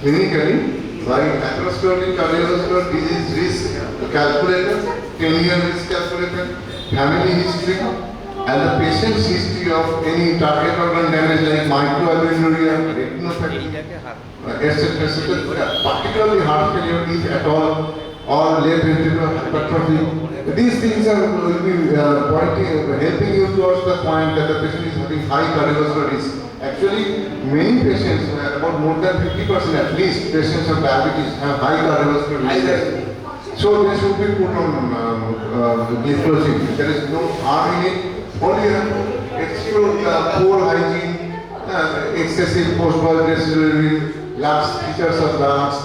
clinically by atherosclerotic cardiovascular disease risk calculator, 10-year risk calculator, family history, and the patient's history of any target organ damage like microalbuminuria, retinopathy, etc., etc., particularly heart failure if at all, or left ventricular hypertrophy. These things will be helping you towards the point that the patient is having high cardiovascular risk. Actually, many patients, about more than 50% at least, patients of diabetes have high cardiovascular risk. So they should be put on gliflozine. There is no harm in it. Only you have to exclude poor hygiene, excessive post-boil residual, large features of lungs,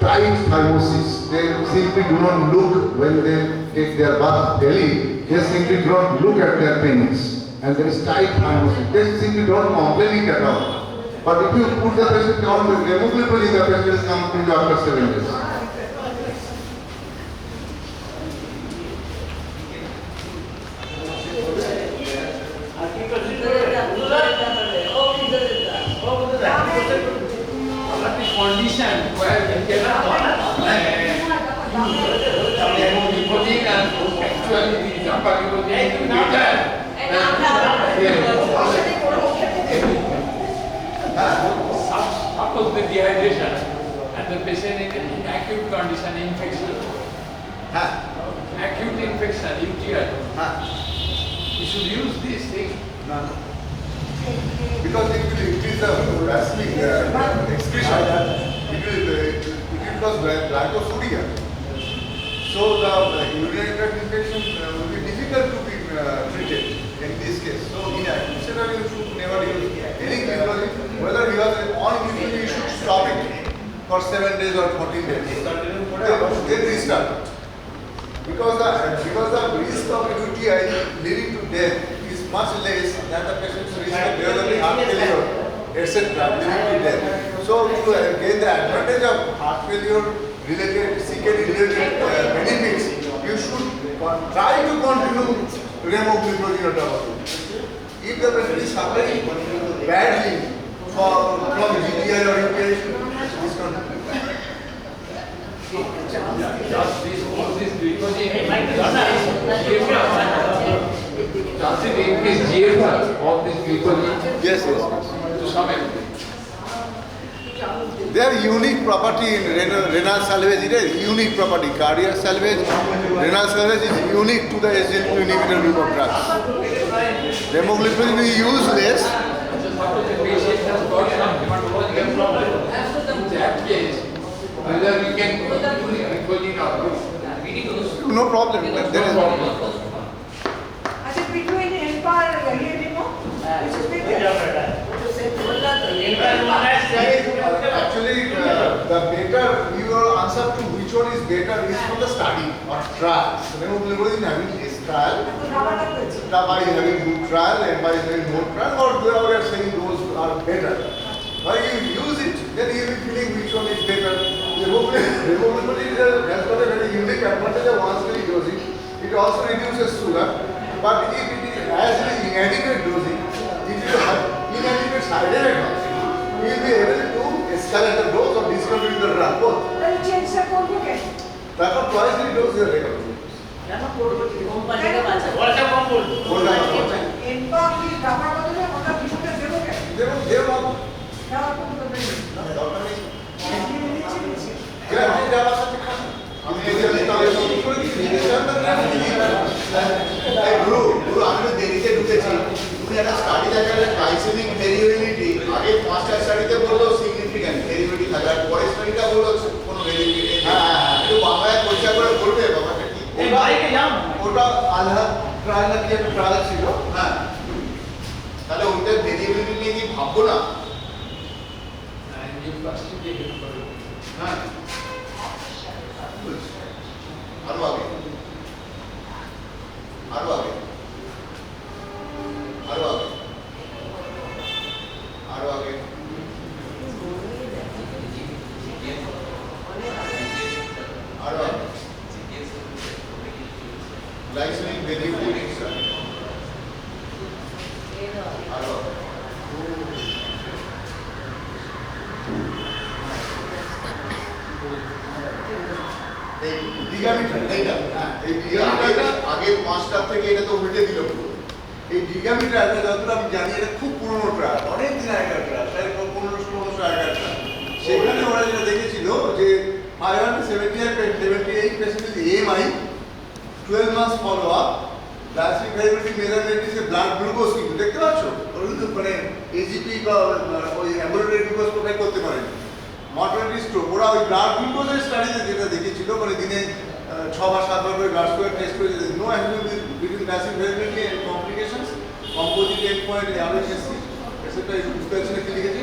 tight thymosis. They simply do not look when they take their bath daily. They simply do not look at their penis. And there is tight thymosis. They simply don't complain it at all. But if you put the patient on the remogliflozine, the patient will come to you after 7 days. Condition where you cannot remogliflozine and actually the hyperglycemia suppose the dehydration and the patient in acute condition infection, acute infection, UTI, you should use this thing. Because it will increase the gastric excretion, it will cause glycosuria. So the urinary tract infection will be difficult to be treated in this case. So in acute scenario, you should never use any gliflozine. Whether you are on gliflozine, you should stop it for 7 days or 14 days. Then restart. Because the risk of UTI leading to death is much less than the patient's risk of developing heart failure, etc. leading to death. So to gain the advantage of heart failure related, CKD related benefits, you should try to continue remogliflozine. If the patient is suffering badly from GTI or UTI, discontinue. Just this, all this glycogen, does it increase GFR, all this glycogen? Yes. To some extent. Their unique property in renal salvage is a unique property. Cardiac salvage, renal salvage is unique to the SGLT2 inhibitor group of drugs. Remogliflozine is useless. Suppose the patient has got some hematological problem. In that case, whether we can use glycogen or not. no problem. There is between ENPA and Remogliflozine, which is bigger? actually the better your answer to which one is better is from the study or trial. Remogliflozine having this trial, by having good trial and by having no trial, or they are saying those are better. When you use it, then you will be feeling which one is better. Remogliflozine has got a very unique advantage of once daily dosing. It also reduces sugar, but if it is as inadequate dosing, it will have inadequate side effects. You will be able to escalate the dose or discontinue the drug both. Then change the code again. Therefore, twice the dose is recommended. ENPA की दवा बदले मतलब किसके देवोगे? देवो दवा को तो नहीं। দেরিতে ঢুকেছি তুমি একটা স্টাডি দেখালে গ্লাইসেমিক ভেরিয়েবিলিটি আগে পাঁচটা স্টাডিতে বললো সিগনিফিক্যান্ট ভেরিয়েবিলিটি থাকে আর পরের স্টাডিটা বললো কোনো ভেরিয়েবিলিটি একটু বাংলায় পরিচয় করে বলবে বাবাটা কি ওটা আল্লাহ ট্রায়াল কি একটা ট্রায়াল ছিল। হ্যাঁ তাহলে ওইটা ভেরিয়েবিলিটি নিয়ে কি ভাববো না? হ্যাঁ আরো আগে আরো আগে আরো আগে আরো আগে আরো আগে গ্লাইসেমিক ভেরিয়েবিলিটি আরো আগে আগের পাঁচটা থেকে এটা তো উল্টে দিল পুরো। এই ডিগামিটারটা যতটা আমি জানি এটা খুব পুরনো ট্রায়াল, অনেক দিন আগেকার ট্রায়াল, প্রায় 1500 আগেকার ট্রায়াল। সেখানে ওরা যেটা দেখেছিল যে 578 patient with AMI 12 months follow up glycemic variability measurement is blood glucose, কিন্তু দেখতে পাচ্ছ ওরা কিন্তু মানে এজিপি বা ওই অ্যাম্বুলেটরি গ্লুকোজ প্রোভাইড করতে পারেন। মর্টালিটি স্ট্রোক ওরা ওই ব্লাড গ্লুকোজের স্টাডিতে যেটা দেখেছিল মানে দিনে 6 বা 7 বার করে ব্লাড সুগার টেস্ট করে no association between glycemic variability and complications composite endpoint analysis এসেটা বুঝতে পারছি না কি লিখেছি।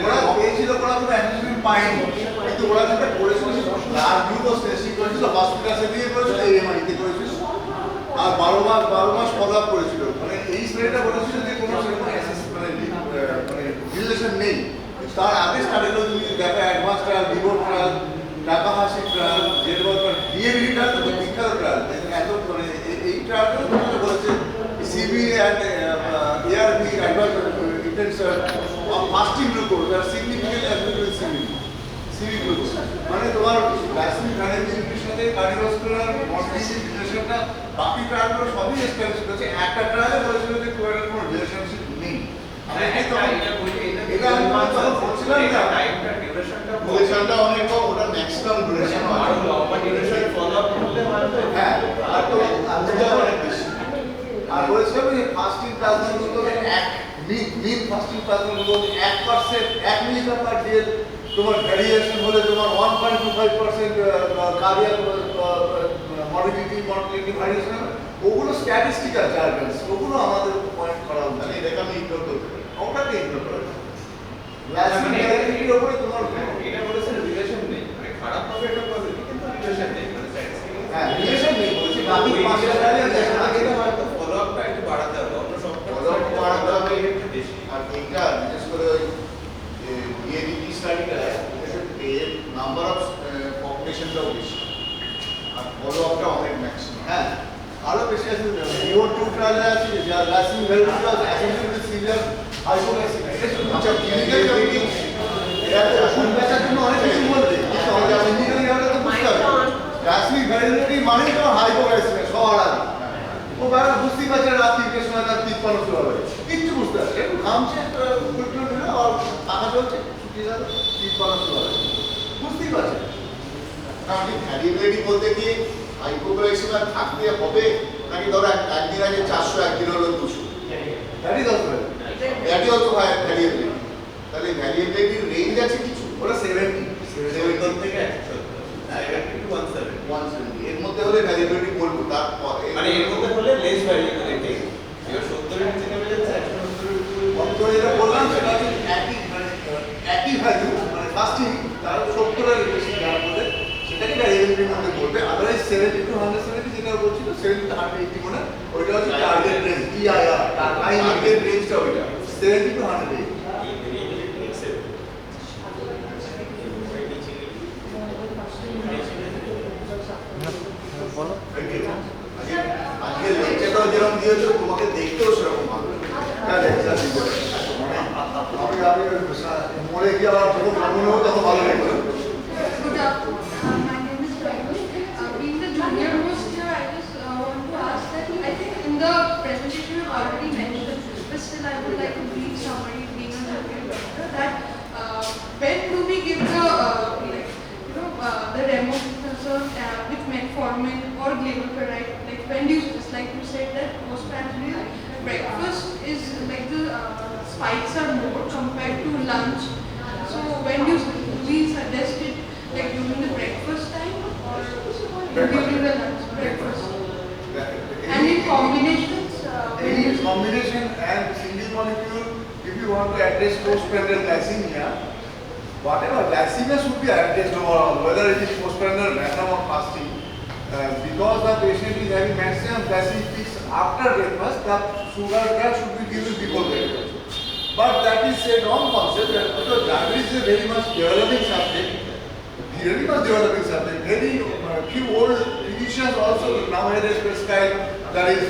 ওরা পেয়েছিল ওরা কোনো অ্যাসোসিয়েশন পায়নি, কিন্তু ওরা যেটা করেছিল ব্লাড গ্লুকোজ টেস্টিং করেছিল, হসপিটালে দিয়ে করেছিল, এএমআই তে করেছিল, আর 12 মাস ফলো আপ করেছিল। মানে এই স্টাডিটা বলেছিল যে কোনো সেরকম মানে রিলেশন নেই। তার আগে স্টাডিগুলো তুমি দেখো advance trial, devote trial, Takahashi trial, জেডওয়ার ট্রায়াল, ডিএবিডি ট্রায়াল তো বিখ্যাত ট্রায়াল। এত মানে এই ট্রায়ালগুলো বলেছে CB and ARB advance intention fasting glucose আর সিগনিফিক্যান্ট অ্যাডভান্স সিবি গ্লুকোজ। মানে তোমার গ্লাইসেমিক ভ্যারিয়েবিলিটির সাথে কার্ডিওভাস্কুলার মর্টিলিটি রিলেশনটা বাকি ট্রায়ালগুলো সবই এস্টাবলিশ করেছে। একটা ট্রায়ালে বলেছিল যে খুব একটা কোনো রিলেশনশিপ নেই। এটা আমি বলছিলাম না ডিউরেশনটা অনেক কম, ওটা ম্যাক্সিমাম ডিউরেশন আর লম্বা ডিউরেশন ফলো আপ করতে পারবে। হ্যাঁ আর তো অনেক বেশি। আর বলেছিলাম যে fasting plasma glucose mean fasting plasma glucose 1% 1 milligram per day তোমার ভ্যারিয়েশন হলে তোমার 1.25% কার্ডিয়াক মর্টিলিটি ভ্যারিয়েশন, ওগুলো স্ট্যাটিস্টিক্যাল জার্নালস, ওগুলো আমাদের পয়েন্ট করা উচিত। মানে এটাকে আমি ইগনোর করতে পারি। ওটাকে ইগনোর করা যায়। গ্লাইসেমিক ভ্যারিয়েবিলিটির উপরে তোমার এটা বলেছেন রিলেশন নেই, মানে খারাপ হবে এটা পজিটিভ, কিন্তু রিলেশন নেই, মানে হ্যাঁ রিলেশন নেই বলছি। বাকি পাঁচটা জার্নাল এটা হয়তো ফলো আপটা একটু বাড়াতে হবে, অন্য সব ফলো আপ বাড়াতে হবে। একটু বেশি। আর এইটা বিশেষ করে ওই ডিএবিটি স্টাডিটা এর নাম্বার অফ পপুলেশনটাও বেশি আর ফলো আপটা অনেক ম্যাক্সিমাম। হ্যাঁ আরো বেশি আছে। ইওর টু ট্রায়ালে আছে যে গ্লাইসেমিক ভ্যারিয়েবিলিটি আছে অ্যাসোসিয়েটেড উইথ সিভিয়ার হাইপোগ্লাইসেমিয়া। আচ্ছা ক্লিনিক্যাল কমিটি এরা তো ওষুধ বেচার জন্য অনেক কিছু বলবে, কিন্তু আমাদের ক্লিনিক্যাল লেভেলে তো বুঝতে হবে গ্লাইসেমিক ভ্যারিয়েবিলিটি মানেই তো হাইপোগ্লাইসেমিয়া সবার আগে। ও বেড়া বুঝতেই পারছে রাত 3টের সময় তার 53 শুরু হবে, কিচ্ছু বুঝতে পারছে একটু ঘামছে ফুলটুল দিল আর টাকা চলছে ছুটি যাবে 53 শুরু হবে, বুঝতেই পারছে। আপনি ভ্যারিয়েবিলিটি বলতে কি হাইপোগ্লাইসেমিয়া থাকতে হবে নাকি ধরো একদিন আগে 400 একদিন হলো 200, that is also that is also variability. তাহলে ভ্যারিয়েবিলিটির রেঞ্জ আছে কিছু, ওরা 70 70 থেকে 170 টু 170 170 এর মধ্যে হলে ভ্যারিয়েবিলিটি মানে এর মধ্যে হলে লেস ভ্যারিয়েবিলিটি এবার 70 এর নিচে নেমে যাচ্ছে 170 তো যেটা বললাম সেটা হচ্ছে একই ভ্যালু মানে ফাস্টিং তার 70 এর বেশি যার মধ্যে সেটাকে ভ্যারিয়েবলের মধ্যে বলবে। আদারওয়াইজ 70 to 170 যেটা বলছিল 70 to 180 মানে ওইটা হচ্ছে টার্গেট রেঞ্জ EIR টার্গেট রেঞ্জটা ওইটা 70 to 180। আজকে লেকচারটাও যেরকম দিয়েছো তোমাকে দেখতেও সেরকম ভালো আমি মরে গিয়ে আবার যখন মনে হতো তখন ভালো লাগবে। Good afternoon. My name is Raimu. Being the junior host here, I just want to ask that I think in the presentation you already mentioned, but still I would like to brief summary being a junior doctor that when do we give the the Remogliflozine with metformin or glimepiride? Like when do you, just like you said that postprandial breakfast is like the spikes are more compared to lunch. So when do we suggest it, like during the breakfast time or during the lunch breakfast? And in combinations? Any combination and single molecule, if you want to address postprandial glycemia, whatever glycemia should be addressed overall, whether it is postprandial, random or fasting. Because the patient is having maximum glycemic peaks after breakfast, the sugar that should be given before breakfast. But that is a wrong concept because diabetes is a very much developing subject. Very much developing subject. Very few old physicians also nowadays prescribe that is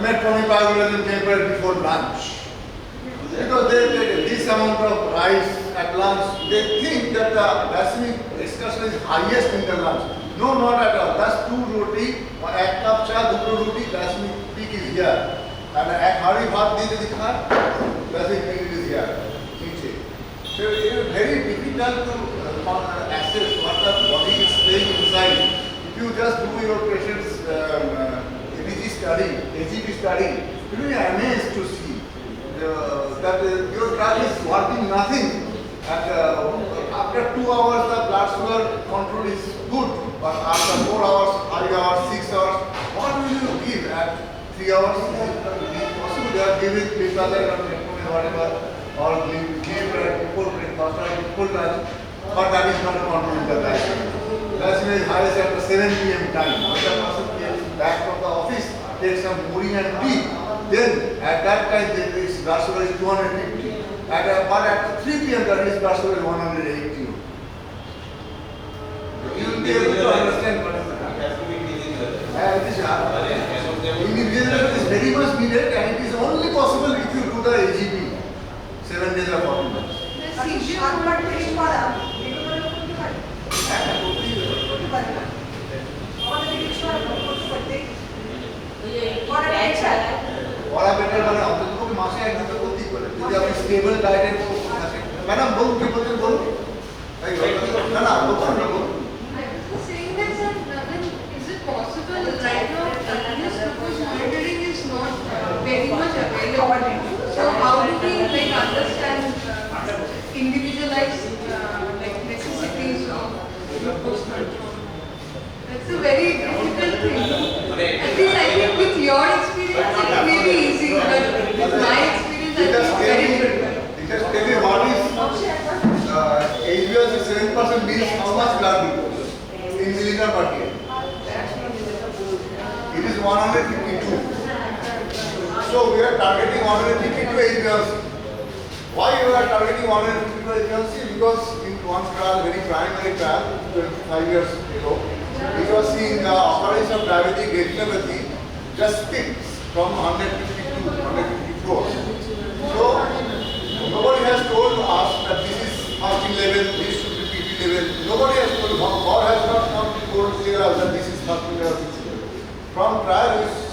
metformin, pioglitazone tablets before lunch. Because they take this amount of rice at lunch, they think that the glycemic excursion is highest in the lunch. No, not at all. That's 2 roti, 1 cup cha, 2 roti, glycemic peak is here. And a hari bhat diye যদি খান, glycemic peak is here. So it is very difficult to assess what the body is saying inside. If you just do your patient's ABG study, AGP study, you will be amazed to see that your drug is working nothing. And after 2 hours the blood sugar control is good, but after 4 hours, 5 hours, 6 hours, what will you give at 3 hours? Is it possible they are giving because whatever or give before breakfast or before lunch, but that is not controlling the glycemia. Glycemia is highest at the 7 p.m. time. When the person gets back from the office, takes some morning and tea, then at that time his blood sugar is 250. But at 3 p.m. the his blood sugar is 180. You will be able to understand what is the individual is very much needed and it is only possible if you do the AGP 7 days or 14 days. সাতবার test করা এগুলো করতে পারি করতে পারি না আমাদের কিছু আর করতে পারতে করা বেটার করা বেটার মানে অন্তত মাসে একদিন তো করতেই পারে যদি আপনি স্টেবল ডায়েটের থাকেন। ম্যাডাম বলুন কি বলছেন বলুন। না না বলুন না বলুন। Saying that, sir, then is it possible right now this glucose monitoring is not very much available? So how do we like understand individualized like necessities of glucose control? That's a very difficult thing. At least I think with your experience it may be easy, but with my experience I think it's very difficult. Just tell me what is HbA1c 7% means how much blood glucose in milligram per kg? It is 152. So we are targeting 152 HbA1c. Why we are targeting 152 HbA1c? Because in one trial, very primary trial, 25 years ago, it was seen the occurrence of diabetic retinopathy just peaks from 152 to 154. So nobody has told us that this is fasting level, this should be PP level. Nobody has told, God has not told us that this is fasting level, this level. From trial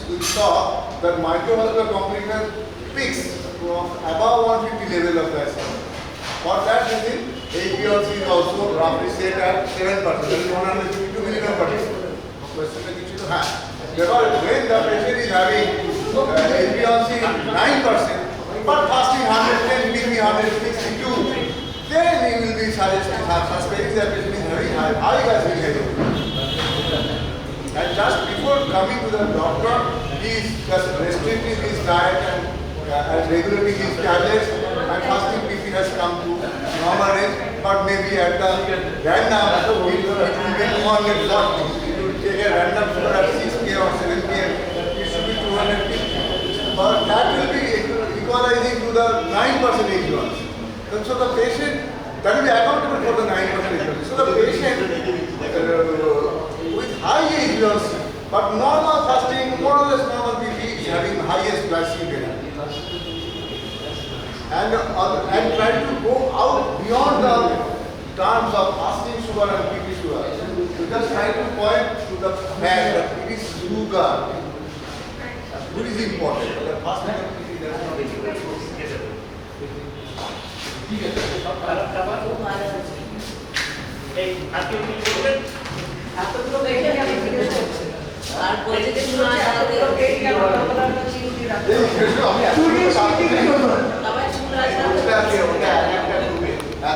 we saw that microvascular complication peaks from above 150 level of glycemia. For that reason, HbA1c is also roughly set at 7%, that is 152 milligram per kg. Question when the patient is having HbA1c 9%, but fasting 110, give me 162, then we will be suspecting that patient is having high glycemic headache. And just before coming to the doctor, is just restricting his diet and regulating his tablets, and fasting BP has come to normal range, but maybe at the random it will be 240. It will take a random sugar at 6 km or 7 km, it should be 250. But that will be equalizing to the 9% H1. And so the patient, that will be accountable for the 9% H1. So the patient with high H1, but normal fasting, more or less normal BP is having highest glycemic. And try to go out beyond the terms of fasting sugar and BP sugar. You just try to point to the fact that it is sugar. What is important? The fasting and BP does not আর positive না আসলে Yes,